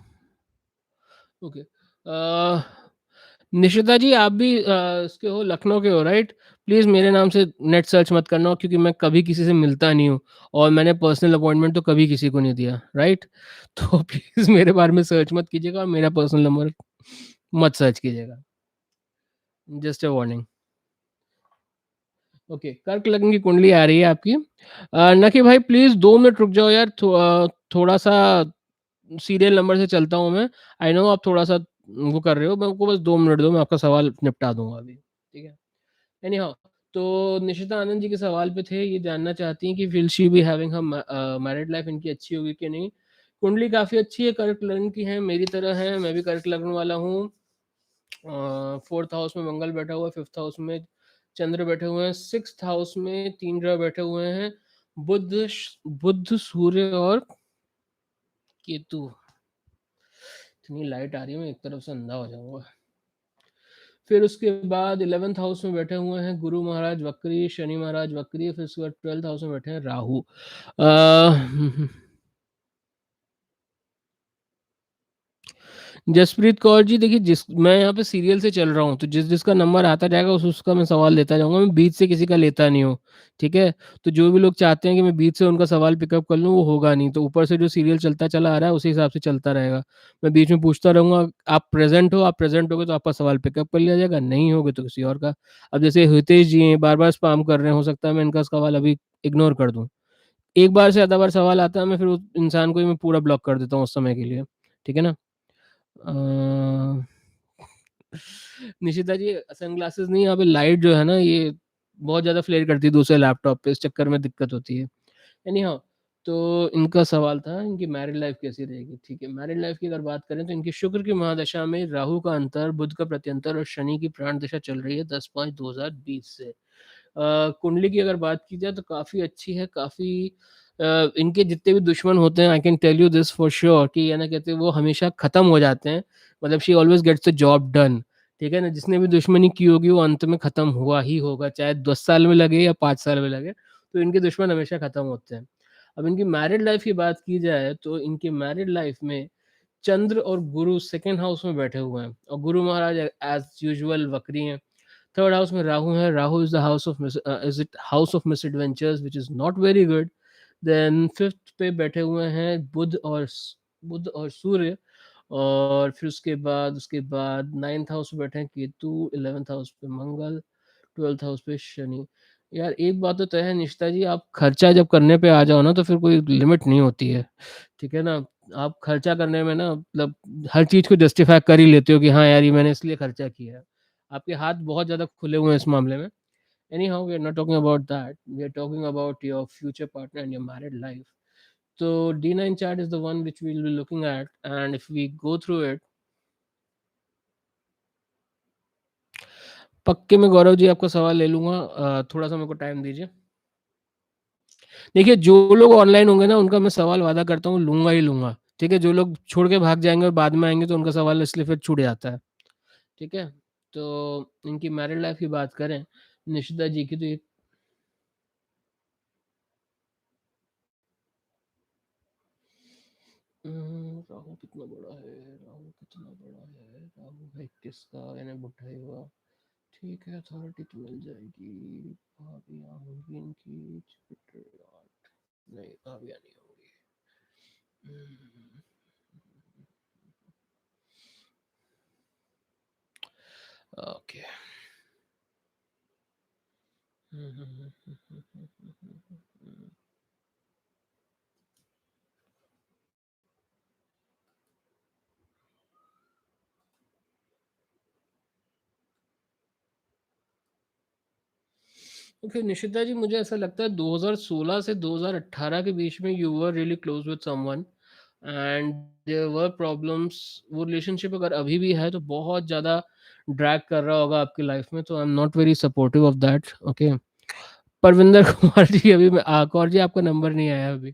Speaker 1: ओके। निशिता जी, आप भी इसके हो, लखनऊ के हो, राइट? प्लीज़ मेरे नाम से नेट सर्च मत करना, क्योंकि मैं कभी किसी से मिलता नहीं हूँ और मैंने पर्सनल अपॉइंटमेंट तो कभी किसी को नहीं दिया, राइट? तो प्लीज़ मेरे बारे में सर्च मत कीजिएगा और मेरा पर्सनल नंबर मत सर्च कीजिएगा। Just a warning. ओके, कर्क लग्न की कुंडली आ रही है आपकी। नकी भाई, प्लीज़ 2 मिनट रुक जाओ यार, थोड़ा-सा सीरियल नंबर से चलता हूँ मैं। आई नो आप थोड़ा-सा वो कर रहे हो, मेरे को बस 2 मिनट दो, मैं आपका सवाल निपटा दूँगा अभी, ठीक है? एनी हाउ, तो निशिता आनंद जी के सवाल पे थे, ये जानना चाहती हैं कि will she be having married life इनकी अच्छी होगी कि नहीं? कुंडली काफ़ी अच्छी है, कर्क लग्न की है, मेरी तरह है, मैं भी कर्क लग्न वाला हूँ। 4th हाउस में मंगल बैठा हुआ है, 5th हाउस में चंद्र बैठे हुए हैं, 6th हाउस में 3 ग्रह बैठे हुए हैं, बुध, सूर्य और केतु। इतनी लाइट आ रही है, मैं एक तरफ से अंधा हो जाऊँगा। फिर उसके बाद 11th हाउस में बैठे हुए हैं गुरु महाराज वक्री, शनि महाराज वक्री, फिर उसके बाद 12th हाउस में बैठे हैं राहु। जसप्रीत कौर जी देखिए जिस मैं यहाँ पे सीरियल से चल रहा हूँ, तो जिसका नंबर आता जाएगा उसका मैं सवाल लेता जाऊँगा, मैं बीच से किसी का लेता नहीं हूँ, ठीक है? तो जो भी लोग चाहते हैं कि मैं बीच से उनका सवाल पिकअप कर लूँ, वो होगा नहीं, तो ऊपर से जो सीरियल चलता चला आ रहा है उसी हिसाब से चलता रहेगा। मैं बीच में पूछता रहूँगा, आप प्रेज़ेंट होगे तो आपका सवाल पिकअप कर लिया जाएगा, नहीं होगे तो किसी और का। अब जैसे हितेश जी हैं, बार-बार स्पैम कर रहे हैं, हो सकता है मैं इनका सवाल अभी इग्नोर कर दूँ। एक बार से ज़्यादा बार सवाल आता है, मैं फिर उस इंसान को ही मैं पूरा ब्लॉक कर देता हूँ उस समय के लिए, ठीक है ना? अ, निशिता जी सनग्लासेस नहीं यहाँ पे लाइट जो है ना ये बहुत ज़्यादा फ्लेयर करती है दूसरे लैपटॉप पे, इस चक्कर में दिक्कत होती है। एनी हाउ तो इनका सवाल था इनकी मैरिड लाइफ कैसी रहेगी? ठीक है, मैरिड लाइफ की अगर बात करें तो इनकी शुक्र की महादशा में राहु का अंतर, बुध का प्रत्यंतर और शनि की प्राण दशा चल रही है 10/5/2020 से। कुंडली की अगर बात की जाए तो काफ़ी अच्छी है, काफ़ी इनके जितने भी दुश्मन होते हैं I can tell you this for sure कि ये ना कहते हैं वो हमेशा ख़त्म हो जाते हैं। मतलब she always gets the job done, ठीक है ना? जिसने भी दुश्मनी की होगी वो अंत में ख़त्म हुआ ही होगा, चाहे 10 साल में लगे या 5 साल में लगे, तो इनके दुश्मन हमेशा ख़त्म होते हैं। अब इनकी मैरिड लाइफ़ की बात की जाए तो इनकी मैरिड लाइफ़ में चंद्र और गुरु सेकंड हाउस में बैठे हुए हैं और गुरु महाराज एज़ यूजुअल वक्री हैं। थर्ड हाउस में राहु है, Rahu is the house of is it house of misadventures which is not very good. Then fifth पे बैठे हुए हैं बुध और सूर्य और फिर उसके बाद 9th हाउस पे बैठे हैं केतु, 11th हाउस पे मंगल, 12th हाउस पे शनि। यार एक बात तो तय है निशिता जी, आप खर्चा जब करने पे आ जाओ ना तो फिर कोई लिमिट नहीं होती है, ठीक है ना? आप खर्चा करने में ना मतलब हर चीज़ को जस्टिफ़ाई कर ही लेते हो कि हाँ यार, ये मैंने इसलिए खर्चा किया है। आपके हाथ बहुत ज़्यादा खुले हुए हैं इस मामले में। Anyhow, we are not talking about that. We are talking about your future partner and your married life. So D9 chart is the one which we'll be looking at, and if we go through it, पक्के में गौरव जी आपका सवाल ले लूँगा थोड़ा-सा मेरे को time दीजिए। देखिए, जो लोग ऑनलाइन होंगे ना उनका मैं सवाल वादा करता हूँ लूँगा ही लूँगा, ठीक है? जो लोग छोड़ के भाग जाएँगे और बाद में आएँगे तो उनका सवाल इसलिए फिर छूट जाता है, ठीक है? तो इनकी मैरिड लाइफ़ की बात करें, निशिता जी की तो ये राहु कितना बड़ा है? राहु कितना बड़ा है? राहु है 21 का यानी बुढ़ा ही हुआ। ठीक है, अथॉरिटी तो मिल जाएगी। भाभियाँ होंगी इनकी नहीं, भाभियाँ नहीं होंगी। हम्म, ओके। ओके निशिता जी, मुझे ऐसा लगता है 2016 से 2018 के बीच में you were really close with someone and there were problems. वो रिलेशनशिप अगर अभी भी है तो बहुत ज़्यादा ड्रैग कर रहा होगा आपकी लाइफ में, तो I am not very supportive of that. Okay, Parvinder Kumar ji अभी कौर जी आपका नंबर नहीं आया अभी।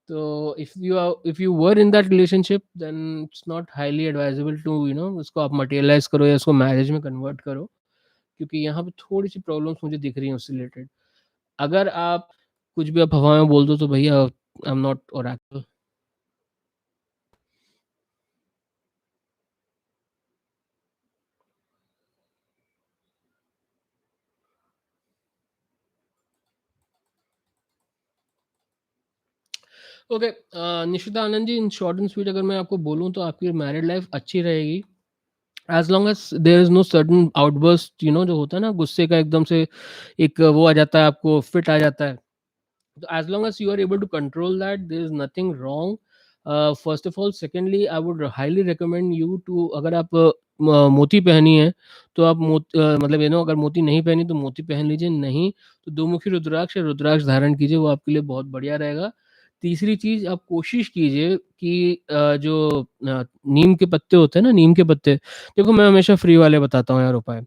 Speaker 1: तो if you were in that relationship then it's not highly advisable to उसको आप मटेरियलाइज करो या उसको मैरिज में कन्वर्ट करो, क्योंकि यहाँ पे थोड़ी सी प्रॉब्लम्स मुझे दिख रही हैं उससे रिलेटेड। अगर आप कुछ भी आप हवा में बोल दो तो भैया I am not oracle. Okay Nishita Anand ji, in short and sweet अगर मैं आपको बोलूँ तो आपकी मैरिड लाइफ अच्छी रहेगी as long as there is no sudden outburst, जो होता है ना गुस्से का एकदम से एक वो आ जाता है, आपको फिट आ जाता है। So as long as you are able to control that, there is nothing wrong. First of all, secondly, I would highly recommend you to अगर आप मोती पहनी है तो आप मतलब अगर मोती नहीं पहनी तो मोती पहन लीजिए, नहीं तो दो मुखी रुद्राक्ष या रुद्राक्ष धारण कीजिए, वो आपके लिए बहुत बढ़िया रहेगा। तीसरी चीज़ आप कोशिश कीजिए कि जो नीम के पत्ते होते हैं ना, नीम के पत्ते, देखो मैं हमेशा फ्री वाले बताता हूँ यार उपाय।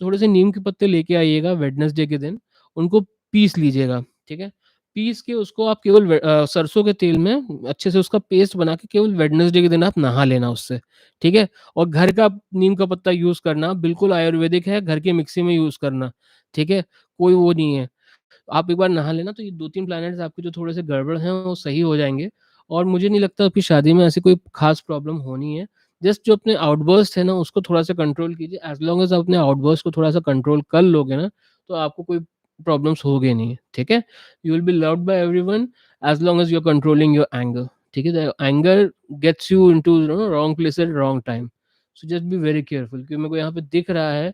Speaker 1: थोड़े से नीम के पत्ते लेके आइएगा वेडनेसडे के दिन, उनको पीस लीजिएगा, ठीक है? पीस के उसको आप केवल सरसों के तेल में अच्छे से उसका पेस्ट बना के केवल वेडनेसडे के दिन आप नहा लेना उससे, ठीक है? और घर का नीम का पत्ता यूज़ करना, बिल्कुल आयुर्वेदिक है, घर के मिक्सी में यूज़ करना, ठीक है? कोई वो नहीं है। आप एक बार नहा लेना तो ये 2-3 प्लैनेट्स आपके जो थोड़े से गड़बड़ हैं वो सही हो जाएँगे और मुझे नहीं लगता आपकी शादी में ऐसी कोई ख़ास प्रॉब्लम होनी है। जस्ट जो अपने आउटबर्स्ट है ना उसको थोड़ा-सा कंट्रोल कीजिए। एज़ लॉन्ग एज़ आप अपने आउटबर्स्ट को थोड़ा-सा कंट्रोल कर लोगे ना, तो आपको कोई प्रॉब्लम्स होगे नहीं, ठीक है? You will be loved by everyone as long as you are controlling your anger, ठीक है? The anger gets you into wrong place at wrong time. So just be very careful, क्योंकि मेरे को यहाँ पे दिख रहा है,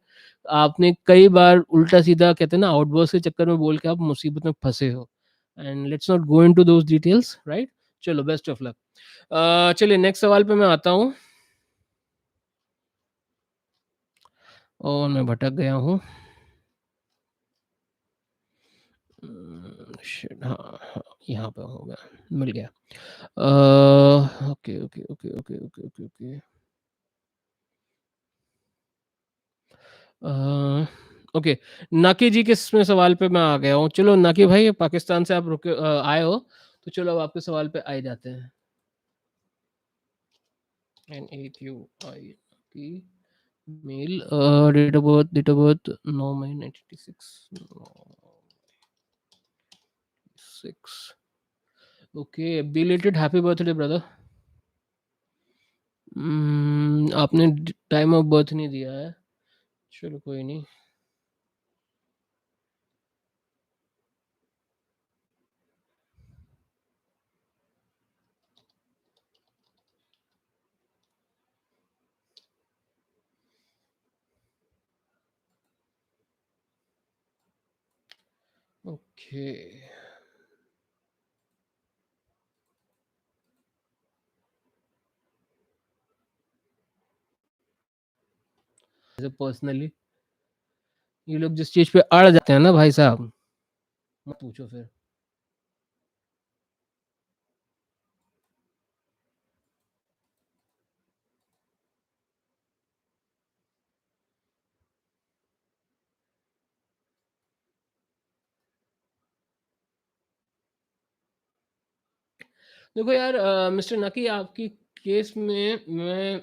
Speaker 1: आपने कई बार उल्टा-सीधा कहते हैं ना आउटबर्स्ट के चक्कर में बोल के आप मुसीबत में फँसे हो। And let's not go into those details, right? चलो, बेस्ट ऑफ लक। चलिए नेक्स्ट सवाल पे मैं आता हूँ। और मैं भटक गया हूँ। शिट, हाँ, हाँ, यहाँ पे हो गया, मिल गया। Okay, okay, okay, okay, okay, okay, okay. Uh, okay, Naki ji के इसमें सवाल पे मैं आ गया हूँ। चलो नाकी भाई, पाकिस्तान से आप आए हो, तो चलो अब आपके सवाल पे आ ही जाते हैं। NAQI की मेल, डेट ऑफ बर्थ 9 मई 1986, 6। Okay, belated happy birthday brother. आपने टाइम ऑफ बर्थ नहीं दिया है। चलो कोई नहीं। ओके, ऐसे पर्सनली ये लोग जिस चीज पे अड़ जाते हैं ना भाई साहब, मत पूछो फिर। देखो यार, मिस्टर नकी, आपकी केस में मैं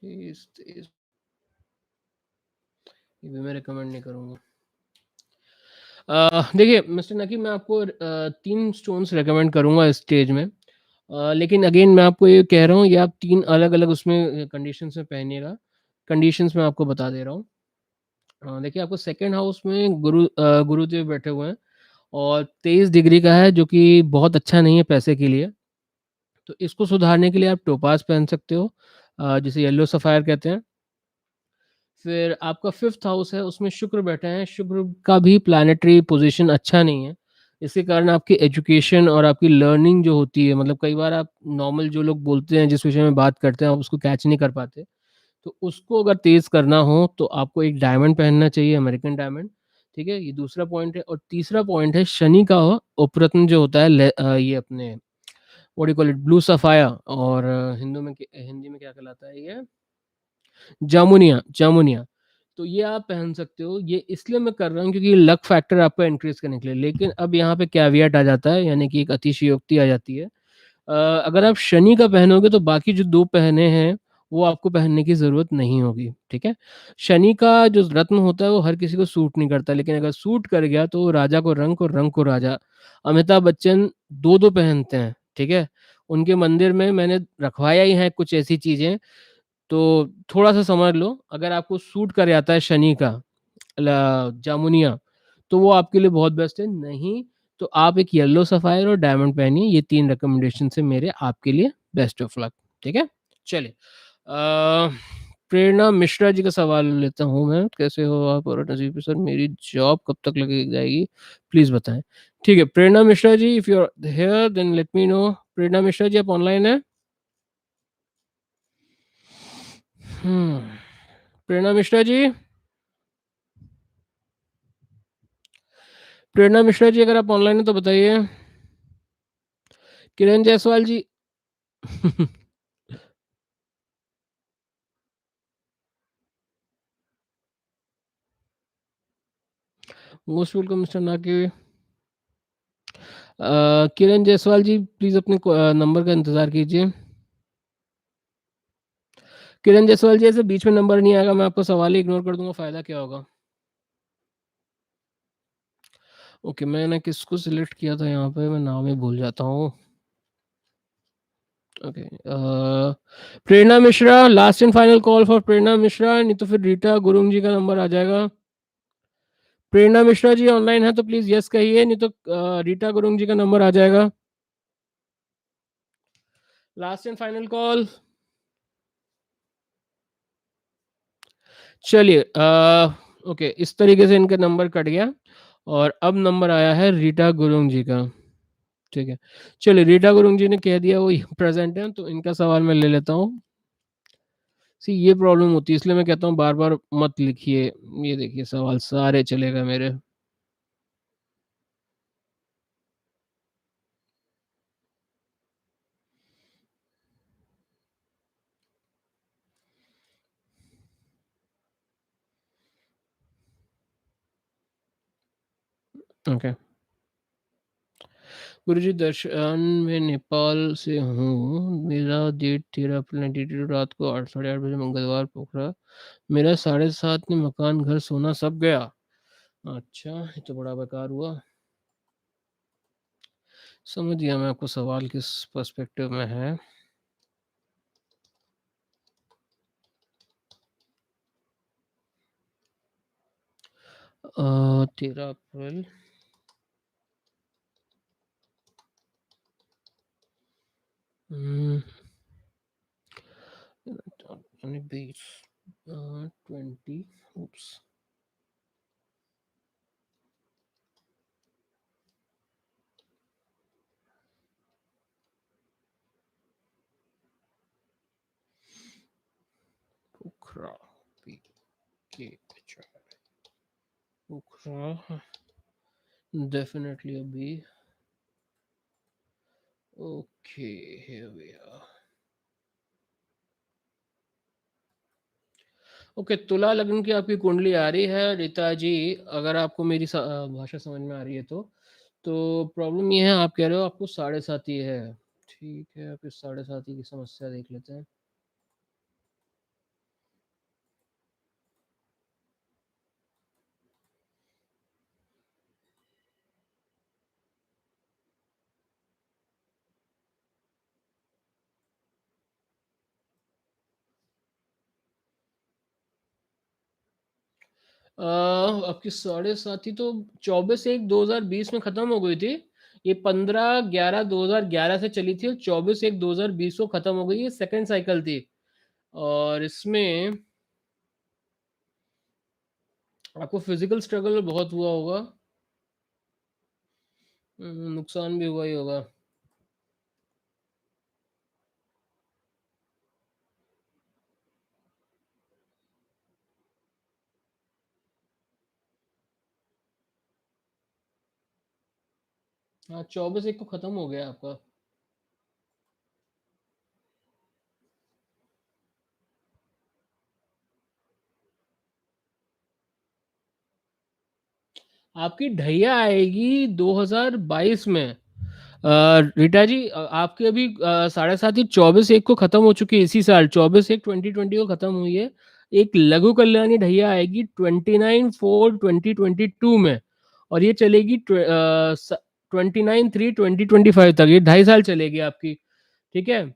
Speaker 1: इस ये भी मैं रिकमेंड नहीं करूंगा। देखिए मिस्टर नकी, मैं आपको 3 स्टोन्स रिकमेंड करूँगा इस स्टेज में। लेकिन अगेन मैं आपको ये कह रहा हूँ, ये आप 3 अलग-अलग उसमें कंडीशंस में पहनिएगा। कंडीशंस मैं आपको बता दे रहा हूँ। देखिए आपको सेकंड हाउस में गुरुदेव बैठे हुए हैं और 23 डिग्री का है, जो कि बहुत अच्छा नहीं है पैसे के लिए। तो इसको सुधारने के लिए आप टोपाज़ पहन सकते हो, जिसे येलो सफ़ायर कहते हैं। फिर आपका 5th हाउस है, उसमें शुक्र बैठे हैं। शुक्र का भी प्लैनेटरी पोज़ीशन अच्छा नहीं है। इसके कारण आपकी एजुकेशन और आपकी लर्निंग जो होती है, मतलब कई बार आप नॉर्मल जो लोग बोलते हैं, जिस विषय में बात करते हैं, आप उसको कैच नहीं कर पाते। तो उसको अगर तेज़ करना हो, तो आपको एक डायमंड पहनना चाहिए, अमेरिकन डायमंड, ठीक है? ये दूसरा पॉइंट है। और तीसरा पॉइंट है शनि का उपरत्न जो होता है, ये अपने what do you call it, blue sapphire, और हिंदी में क्या कहलाता है ये? जामुनिया, जामुनिया। तो ये आप पहन सकते हो। ये इसलिए मैं कर रहा हूँ क्योंकि लक फैक्टर आपका इंक्रीज़ करने के लिए। लेकिन अब यहाँ पे कैविएट आ जाता है, यानी कि एक अतिशयोक्ति आ जाती है। अगर आप शनि का पहनोगे तो बाकी जो 2 पहने हैं, वो आपको पहनने की ज़रूरत नहीं होगी, ठीक है? शनि का जो रत्न होता है वो हर किसी को सूट नहीं करता, लेकिन अगर सूट कर गया तो वो राजा को रंक और रंक को राजा। अमिताभ बच्चन 2-2 पहनते हैं, ठीक है? उनके मंदिर में मैंने रखवाया ही है कुछ ऐसी चीज़ें, तो थोड़ा-सा समझ लो। अगर आपको सूट कर जाता है शनि का जामुनिया, तो वो आपके लिए बहुत बेस्ट है। नहीं, तो आप एक येलो सफ़ायर और डायमंड पहनिए। ये 3 रिकमेंडेशंस है मेरे आपके लिए। बेस्ट ऑफ लक, ठीक है? चलिए, प्रेरणा मिश्रा जी का सवाल लेता हूँ मैं। कैसे हो आप? और नज़ीर सर, मेरी जॉब कब तक लग जाएगी? प्लीज़ बताएँ। ठीक है, Prerna Mishra ji, if you are here then let me know. Prerna Mishra ji, आप ऑनलाइन हैं? हुँ, प्रेरणा मिश्रा जी? प्रेरणा मिश्रा जी, अगर आप ऑनलाइन हैं तो बताइए। किरण जायसवाल जी। मोस्ट वेलकम मिस्टर नाकी। किरण जायसवाल जी प्लीज़ अपने नंबर का इंतज़ार कीजिए। किरण जायसवाल जी ऐसे बीच में नंबर नहीं आएगा, मैं आपका सवाल ही इग्नोर कर दूँगा, फ़ायदा क्या होगा? ओके, मैंने किसको सिलेक्ट किया था यहाँ पे, मैं नाम ही भूल जाता हूँ। Okay Prerna Mishra, last and final call for Prerna Mishra, नहीं तो फिर रीटा गुरुंग जी का नंबर आ जाएगा। प्रेरणा मिश्रा जी ऑनलाइन है तो प्लीज़ यस कहिए, नहीं तो रीटा गुरुंग जी का नंबर आ जाएगा। Last and final call. चलिए ओके, इस तरीके से इनका नंबर कट गया और अब नंबर आया है रीटा गुरुंग जी का। ठीक है, चलिए रीटा गुरुंग जी ने कह दिया वो प्रेजेंट है, तो इनका सवाल मैं ले लेता हूँ। सी ये प्रॉब्लम होती है, इसलिए मैं कहता हूँ बार बार मत लिखिए। ये देखिए सवाल सारे चले गए मेरे। ओके, गुरुजी दर्शन मैं नेपाल से हूँ, मेरा डेट 13 अप्रैल 1992 रात को 8 साढ़े 8 बजे मंगलवार पोखरा, मेरा 7:30 में मकान घर सोना सब गया। अच्छा, ये तो बड़ा बेकार हुआ। समझ गया मैं आपको सवाल किस पर्सपेक्टिव में है। 13 अप्रैल हम्म, 20 oops Pokhara PK Pokhara definitely a B. Okay, here we are. Okay, तुला लग्न की आपकी कुंडली आ रही है रीता जी, अगर आपको मेरी भाषा समझ में आ रही है तो प्रॉब्लम ये है, आप कह रहे हो आपको 7:30 ही है। ठीक है, आप इस 7:30 की समस्या देख लेते हैं। आपकी 7:30 तो 24/1/2020 में खत्म हो गई थी। ये 15/11/2011 से चली थी और 24/1/2020 को खत्म हो गई। ये सेकंड साइकिल थी और इसमें आपको फिजिकल स्ट्रगल बहुत हुआ होगा। नुकसान भी हुआ ही होगा। हाँ, 24/1 को खत्म हो गया आपका। आपकी ढैया आएगी 2022 में। रीटा जी आपकी अभी 7:30 24/1 को खत्म हो चुकी है, इसी साल 24/1/2020 को खत्म हुई है। एक लघु कल्याणी ढैया आएगी 29/4/2022 में और ये चलेगी 29/3/2025 तक, ये 2.5 साल चलेगी आपकी। ठीक है,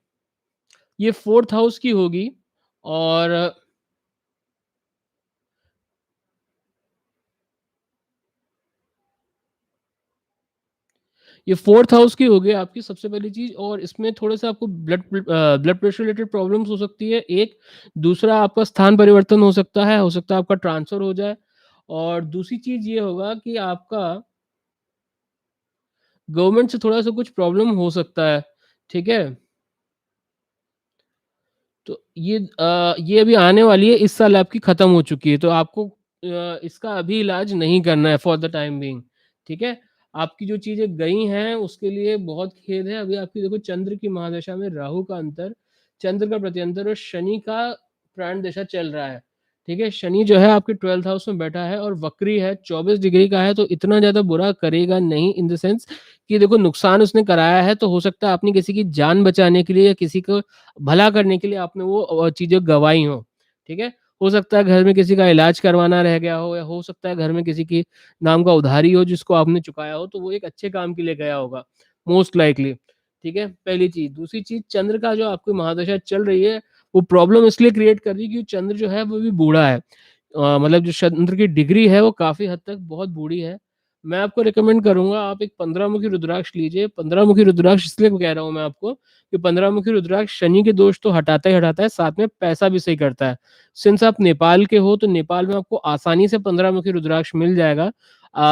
Speaker 1: ये फोर्थ हाउस की होगी और ये फोर्थ हाउस की होगी आपकी सबसे पहली चीज, और इसमें थोड़ा सा आपको ब्लड प्रेशर रिलेटेड प्रॉब्लम्स हो सकती है एक। दूसरा आपका स्थान परिवर्तन हो सकता है आपका ट्रांसफर हो जाए। और दूसरी चीज ये होगा कि आपका गवर्नमेंट से थोड़ा सा कुछ प्रॉब्लम हो सकता है। ठीक है, तो ये अभी आने वाली है, इस साल आपकी खत्म हो चुकी है, तो आपको इसका अभी इलाज नहीं करना है फॉर द टाइम बीइंग। ठीक है, आपकी जो चीजें गई हैं उसके लिए बहुत खेद है। अभी आपकी देखो चंद्र की महादशा में राहु का अंतर, चंद्र का प्रत्यंतर और शनि का प्राण दशा चल रहा है। ठीक है? शनि जो है आपके 12th हाउस में बैठा है और वक्री है, 24 डिग्री का है, तो इतना ज़्यादा बुरा करेगा नहीं इन द सेंस कि देखो नुकसान उसने कराया है, तो हो सकता है आपने किसी की जान बचाने के लिए या किसी को भला करने के लिए आपने वो चीज़ें गँवाई हों, ठीक है? हो सकता है घर में किसी का इलाज करवाना रह गया हो या हो सकता है घर में किसी की नाम का उधारी हो जिसको आपने चुकाया हो, तो वो एक अच्छे काम के लिए गया होगा, मोस्ट लाइकली, ठीक है? पहली चीज़। दूसरी चीज़, चंद्र का जो आपकी महादशा चल रही है, वो प्रॉब्लम इसलिए क्रिएट कर रही है क्योंकि चंद्र जो है वो भी बूढ़ा है। मतलब जो चंद्र की डिग्री है वो काफ़ी हद तक बहुत बूढ़ी है। मैं आपको रिकमेंड करूँगा आप एक 15 मुखी रुद्राक्ष लीजिए। 15 मुखी रुद्राक्ष इसलिए कह रहा हूँ मैं आपको कि 15 मुखी रुद्राक्ष शनि के दोष तो हटाता ही हटाता है, साथ में पैसा भी सही करता है। सिंस आप नेपाल के हो तो नेपाल में आपको आसानी से 15 मुखी रुद्राक्ष मिल जाएगा।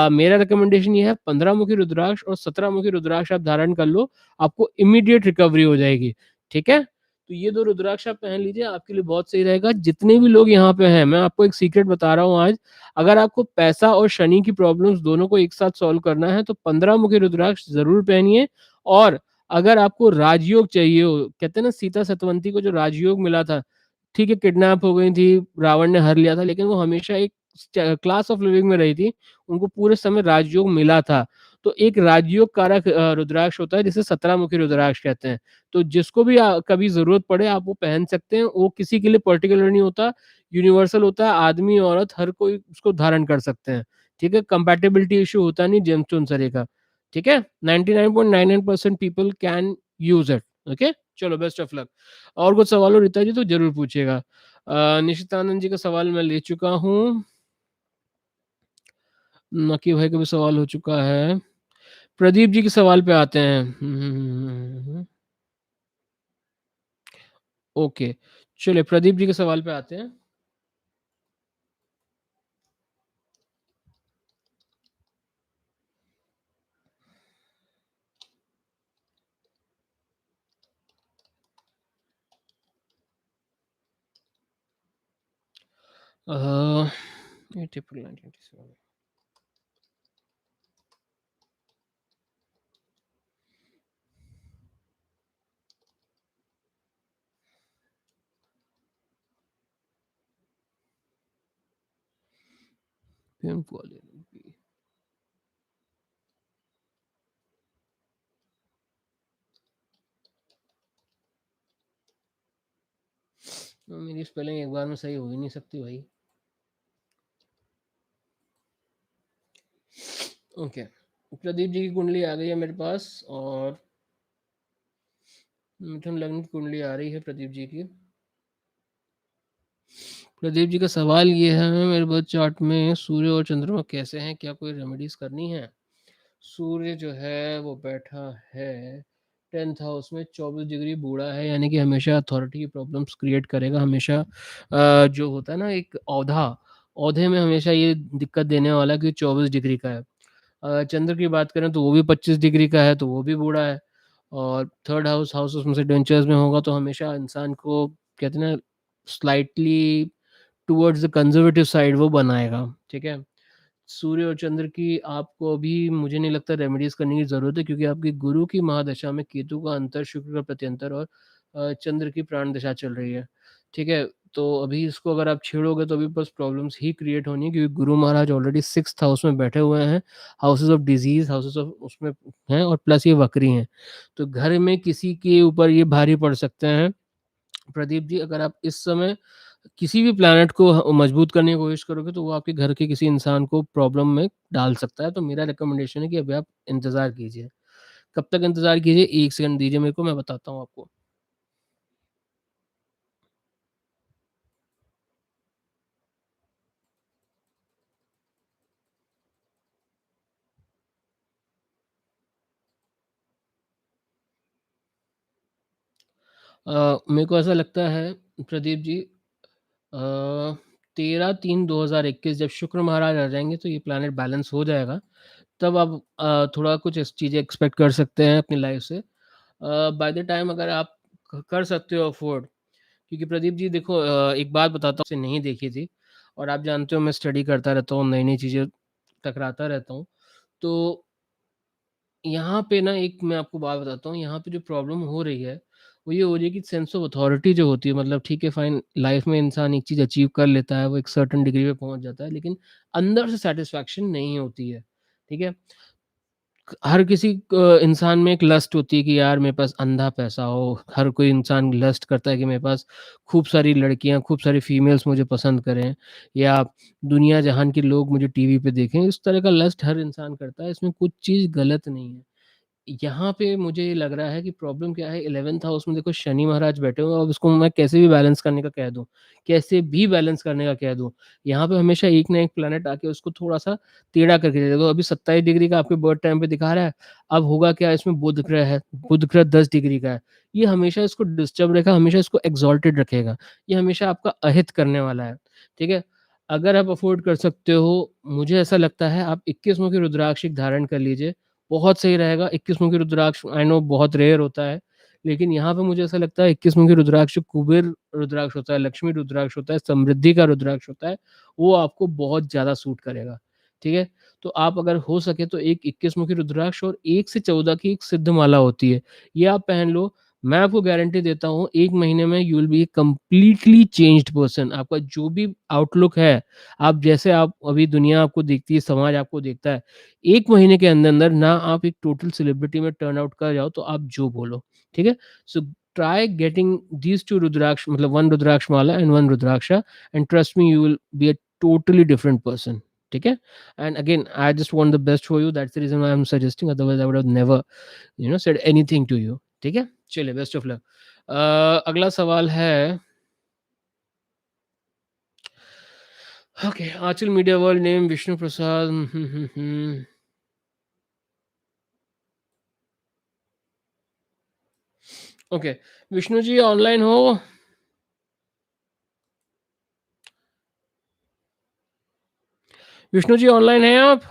Speaker 1: मेरा रिकमेंडेशन ये है 15 मुखी रुद्राक्ष और 17 मुखी रुद्राक्ष आप धारण कर लो, आपको इमीडिएट रिकवरी हो जाएगी। ठीक है? तो ये 2 रुद्राक्ष आप पहन लीजिए, आपके लिए बहुत सही रहेगा। जितने भी लोग यहाँ पे हैं, मैं आपको एक सीक्रेट बता रहा हूँ आज, अगर आपको पैसा और शनि की प्रॉब्लम्स दोनों को एक साथ सॉल्व करना है, तो 15 मुखी रुद्राक्ष ज़रूर पहनिए और अगर आपको राजयोग चाहिए हो, कहते हैं ना सीता सतवंती को जो राजयोग मिला था, ठीक है किडनैप हो गई थी, रावण ने हर लिया था, लेकिन वो हमेशा एक क्लास ऑफ लिविंग में रही थी, उनको पूरे समय राजयोग मिला था। तो एक राजयोग कारक रुद्राक्ष होता है जिसे 17 मुखी रुद्राक्ष कहते हैं। तो जिसको भी कभी ज़रूरत पड़े आप वो पहन सकते हैं। वो किसी के लिए पर्टिकुलर नहीं होता, यूनिवर्सल होता है, आदमी, औरत हर कोई उसको धारण कर सकते हैं। ठीक है? कंपैटिबिलिटी इश्यू होता नहीं जेम्सटोन सरी का। ठीक है? 99.99% people can use it. Okay? चलो बेस्ट ऑफ लक। और कुछ सवाल हो रीता जी तो ज़रूर पूछिएगा। निशितानंद जी का सवाल मैं ले चुका हूँ। नकी भाई का भी सवाल हो चुका है। प्रदीप जी के सवाल पे आते हैं। ओके, चलिए प्रदीप जी के सवाल पे आते हैं। अ, 8 अप्रैल 1987। पिंक वाले भी। मेरी स्पेलिंग एक बार में सही हो ही नहीं सकती भाई। ओके, प्रदीप जी की कुंडली आ गई है मेरे पास और मिथुन लग्न की कुंडली आ रही है प्रदीप जी की। प्रदीप जी का सवाल ये है मेरे बर्थ चार्ट में सूर्य और चंद्रमा कैसे हैं? क्या कोई रेमेडीज़ करनी है? सूर्य जो है वो बैठा है 10th हाउस में, 24 डिग्री बूढ़ा है, यानी कि हमेशा अथॉरिटी की प्रॉब्लम्स क्रिएट करेगा। हमेशा जो होता है ना एक औधे में हमेशा ये दिक्कत देने वाला है कि 24 डिग्री का है। चंद्र की बात करें तो वो भी 25 डिग्री का है, तो वो भी बूढ़ा है। और थर्ड हाउस उसमें से डेंचर्स में होगा, तो हमेशा इंसान को कहते हैं ना slightly towards the conservative side वो बनाएगा। ठीक है? सूर्य और चंद्र की आपको अभी मुझे नहीं लगता रेमेडीज़ करने की ज़रूरत है, क्योंकि आपकी गुरु की महादशा में केतु का अंतर, शुक्र का प्रत्यंतर और चंद्र की प्राण दशा चल रही है। ठीक है? तो अभी इसको अगर आप छेड़ोगे तो अभी बस प्रॉब्लम्स ही क्रिएट होनी है, क्योंकि Guru Maharaj already 6th house में बैठे हुए हैं। Houses of disease, houses of उसमें हैं और प्लस ये वक्री हैं। तो घर में किसी के ऊपर ये भारी पड़ सकते हैं। प्रदीप जी, अगर आप इस समय किसी भी प्लैनेट को मजबूत करने की कोशिश करोगे तो वो आपके घर के किसी इंसान को प्रॉब्लम में डाल सकता है। तो मेरा रिकमेंडेशन है कि अभी आप इंतज़ार कीजिए। कब तक इंतज़ार कीजिए? 1 सेकंड दीजिए मेरे को, मैं बताता हूँ आपको। मेरे को ऐसा लगता है प्रदीप जी, 13/3/2021 जब शुक्र महाराज आ जाएँगे तो ये प्लैनेट बैलेंस हो जाएगा। तब आप थोड़ा कुछ इस चीज़ें एक्सपेक्ट कर सकते हैं अपनी लाइफ़ से। बाय द टाइम अगर आप कर सकते हो अफ़ोर्ड, क्योंकि प्रदीप जी देखो, एक बात बताता हूँ, नहीं देखी थी और आप जानते हो मैं स्टडी करता रहता हूँ, नई-नई चीज़ें टकराता रहता हूँ। तो यहाँ पे ना एक मैं आपको बात बताता हूँ, यहाँ पे जो प्रॉब्लम हो रही है, वो ये हो रही है कि सेंस ऑफ अथॉरिटी जो होती है, मतलब ठीक है फाइन, लाइफ में इंसान एक चीज़ अचीव कर लेता है, वो एक सर्टेन डिग्री पे पहुँच जाता है, लेकिन अंदर से सैटिस्फैक्शन नहीं होती है, ठीक है? हर किसी इंसान में एक लस्ट होती है कि यार मेरे पास अंधा पैसा हो, हर कोई इंसान लस्ट करता है कि मेरे पास खूब सारी लड़कियाँ, खूब सारी फीमेल्स मुझे पसंद करें, या दुनिया जहान के लोग मुझे टीवी पे देखें, इस तरह का लस्ट हर इंसान करता है, इसमें कुछ चीज़ गलत नहीं है। यहाँ पे मुझे ये लग रहा है कि प्रॉब्लम क्या है, 11th हाउस में देखो शनि महाराज बैठे हुए हैं, अब इसको मैं कैसे भी बैलेंस करने का कह दूँ, कैसे भी बैलेंस करने का कह दूँ, यहाँ पे हमेशा एक ना एक प्लैनेट आके उसको थोड़ा-सा टेढ़ा करके दे देगा। अभी 27 डिग्री का आपके बर्थ टाइम पे दिखा रहा है, अब होगा क्या, इसमें बुध ग्रह है, बुध ग्रह 10 डिग्री का है। ये हमेशा इसको डिस्टर्ब रखेगा, हमेशा इसको एक्सॉल्टेड रखेगा। ये हमेशा आपका अहित करने वाला है, ठीक है? अगर आप अफ़ोर्ड कर सकते हो, मुझे ऐसा लगता है आप 21 मुखी रुद्राक्ष एक धारण कर लीजिए। बहुत सही रहेगा। 21 मुखी रुद्राक्ष आई नो बहुत रेयर होता है, लेकिन यहाँ पे मुझे ऐसा लगता है 21 मुखी रुद्राक्ष कुबेर रुद्राक्ष होता है, लक्ष्मी रुद्राक्ष होता है, समृद्धि का रुद्राक्ष होता है, वो आपको बहुत ज़्यादा सूट करेगा, ठीक है? तो आप अगर हो सके तो एक 21 मुखी रुद्राक्ष और 1 से 14 की एक सिद्ध माला होती है, ये आप पहन लो। मैं आपको गारंटी देता हूँ 1 महीने में you will B A completely changed person. आपका जो भी आउटलुक है, आप जैसे आप अभी दुनिया आपको देखती है, समाज आपको देखता है, 1 महीने के अंदर-अंदर ना आप एक टोटल सेलिब्रिटी में टर्न आउट कर जाओ, तो आप जो बोलो, ठीक है? So try getting these 2 rudraksha, मतलब 1 rudraksha mala and 1 rudraksha, and trust me you will be a totally different person, ठीक है? And again I just want the best for you, that's the reason why I am suggesting, otherwise I would have never said anything to you, ठीक है? चलिए best of luck. अगला सवाल है, okay, Aanchal media world name Vishnu Prasad. Okay, Vishnu ji online हो? Vishnu ji online हैं आप?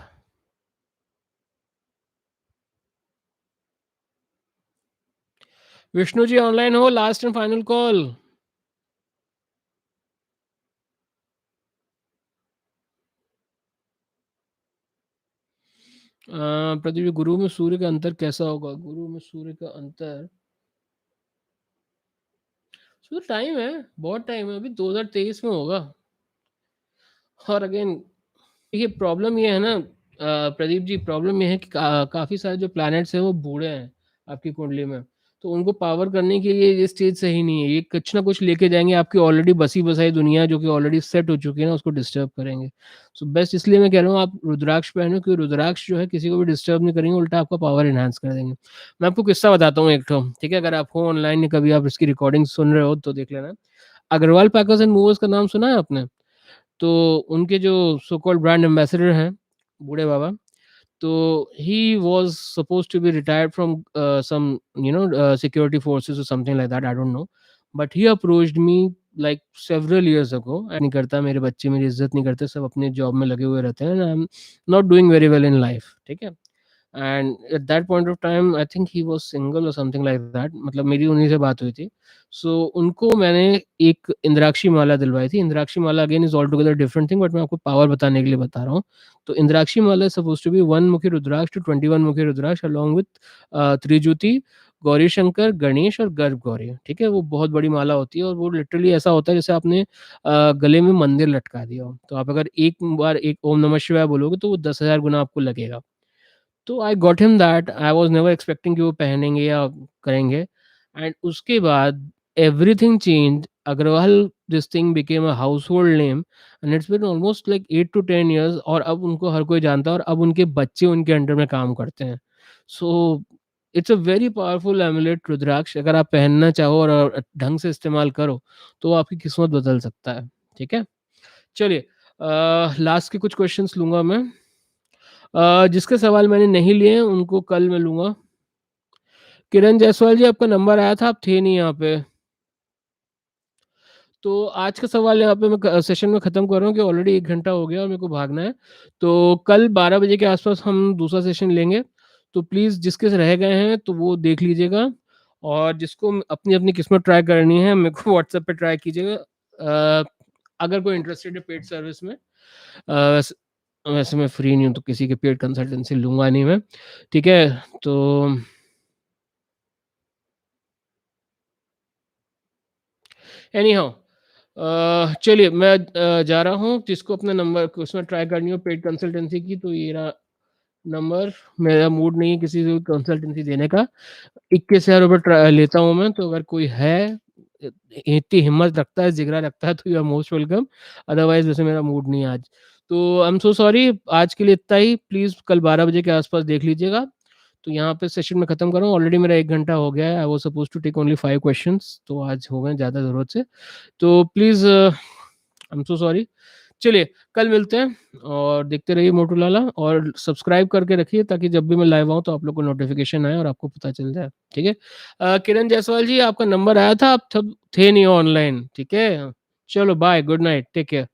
Speaker 1: Vishnu ji online हो? Last and final call. Pradeep ji, गुरु में सूर्य का अंतर कैसा होगा? गुरु में सूर्य का अंतर, तो टाइम है, बहुत टाइम है, अभी 2023 में होगा। और अगेन देखिए प्रॉब्लम ये है ना, प्रदीप जी, प्रॉब्लम ये है कि काफ़ी सारे जो प्लैनेट्स हैं वो बूढ़े हैं आपकी कुंडली में। तो उनको पावर करने के लिए ये स्टेज सही नहीं है। ये कुछ ना कुछ लेके जाएँगे, आपकी ऑलरेडी बसी-बसाई दुनिया जो कि ऑलरेडी सेट हो चुकी है ना, उसको डिस्टर्ब करेंगे। सो बेस्ट इसलिए मैं कह रहा हूँ आप रुद्राक्ष पहनो, क्योंकि रुद्राक्ष जो है किसी को भी डिस्टर्ब नहीं करेंगे, उल्टा आपका पावर एनहांस कर देंगे। मैं आपको किस्सा बताता हूँ एक ठो, ठीक है? अगर आप हो ऑनलाइन या कभी आप इसकी रिकॉर्डिंग सुन रहे हो तो देख लेना। अग्रवाल पैकर्स एंड मूवर्स का नाम सुना है आपने? तो उनके जो सो कॉल्ड ब्रांड एम्बेसडर हैं, बूढ़े बाबा, तो he was supposed to be retired from some security forces और something like that, I don't know. But he approached me like several years ago, नहीं करता, मेरे बच्चे मेरी इज़्ज़त नहीं करते, सब अपने जॉब में लगे हुए रहते हैं and I am not doing very well in life, ठीक है? And at that point of time I think he was single और समथिंग लाइक दैट, मतलब मेरी उन्हीं से बात हुई थी। सो उनको मैंने एक इंद्राक्षी माला दिलवाई थी। Indrakshi mala again is altogether different thing, but मैं आपको पावर बताने के लिए बता रहा हूँ। तो इंद्राक्षी माला इज़ सपोज्ड टू बी 1 मुखी रुद्राक्ष टू 21 मुखी रुद्राक्ष अलोंग विथ त्रिज्योति, गौरी शंकर, गणेश और गर्भगौरी, ठीक है? वो बहुत बड़ी माला होती है और वो लिटरली ऐसा होता है जैसे आपने गले में मंदिर लटका दिया हो। तो आप अगर एक बार एक ओम नमः शिवाय बोलोगे तो वो 10,000 गुना आपको लगेगा। तो I got him that, I was never expecting कि वो पहनेंगे या करेंगे, एंड उसके बाद everything changed. Agarwal this thing became a household name and it's been almost like 8 to 10 years, और अब उनको हर कोई जानता है और अब उनके बच्चे उनके अंडर में काम करते हैं। So it's a very powerful amulet rudraksha, अगर आप पहनना चाहो और ढंग से इस्तेमाल करो, तो आपकी किस्मत बदल सकता है, ठीक है? चलिए लास्ट के कुछ क्वेश्चंस लूँगा मैं। जिसके सवाल मैंने नहीं लिए हैं उनको कल मैं लूँगा। किरण जायसवाल जी, आपका नंबर आया था, आप थे नहीं यहाँ पे। तो आज का सवाल यहाँ पे मैं सेशन में ख़त्म कर रहा हूँ कि ऑलरेडी 1 घंटा हो गया और मेरे को भागना है। तो कल 12 बजे के आस-पास हम दूसरा सेशन लेंगे। तो प्लीज़ जिसके रह गए हैं तो वो देख लीजिएगा, और जिसको अपनी-अपनी किस्मत ट्राई करनी है मेरे को व्हाट्सएप पे ट्राई कीजिएगा। अगर कोई इंटरेस्टेड है पेड सर्विस में, वैसे वैसे मैं फ्री नहीं हूँ तो किसी की पेड कंसल्टेंसी लूँगा नहीं मैं, ठीक है? तो एनी हाउ चलिए मैं जा रहा हूँ, जिसको अपना नंबर उसमें ट्राई करनी हो पेड कंसल्टेंसी की, तो ये रहा नंबर। मेरा मूड नहीं है किसी से कंसल्टेंसी देने का। 21,000 रुपए लेता हूँ मैं, तो अगर कोई है इ इतनी हिम्मत रखता है, जिगरा रखता है, तो you are most welcome. Otherwise वैसे मेरा मूड नहीं है आज। तो आई एम सो सॉरी, आज के लिए इतना ही। प्लीज़ कल 12 बजे के आस-पास देख लीजिएगा। तो यहाँ पे सेशन मैं खत्म कर रहा हूँ। ऑलरेडी मेरा 1 घंटा हो गया है। I was supposed to take only 5 questions, तो आज हो गए ज़्यादा ज़रूरत से। तो please I am so sorry. चलिए, कल मिलते हैं और देखते रहिए मोटू लाला, और सब्सक्राइब करके रखिए ताकि जब भी मैं लाइव आऊँ तो आप लोग को नोटिफ़िकेशन आए और आपको पता चल जाए, ठीक है? किरण जायसवाल जी, आपका नंबर आया था, आप तब थे नहीं ऑनलाइन, ठीक है? चलो bye, good night, take care.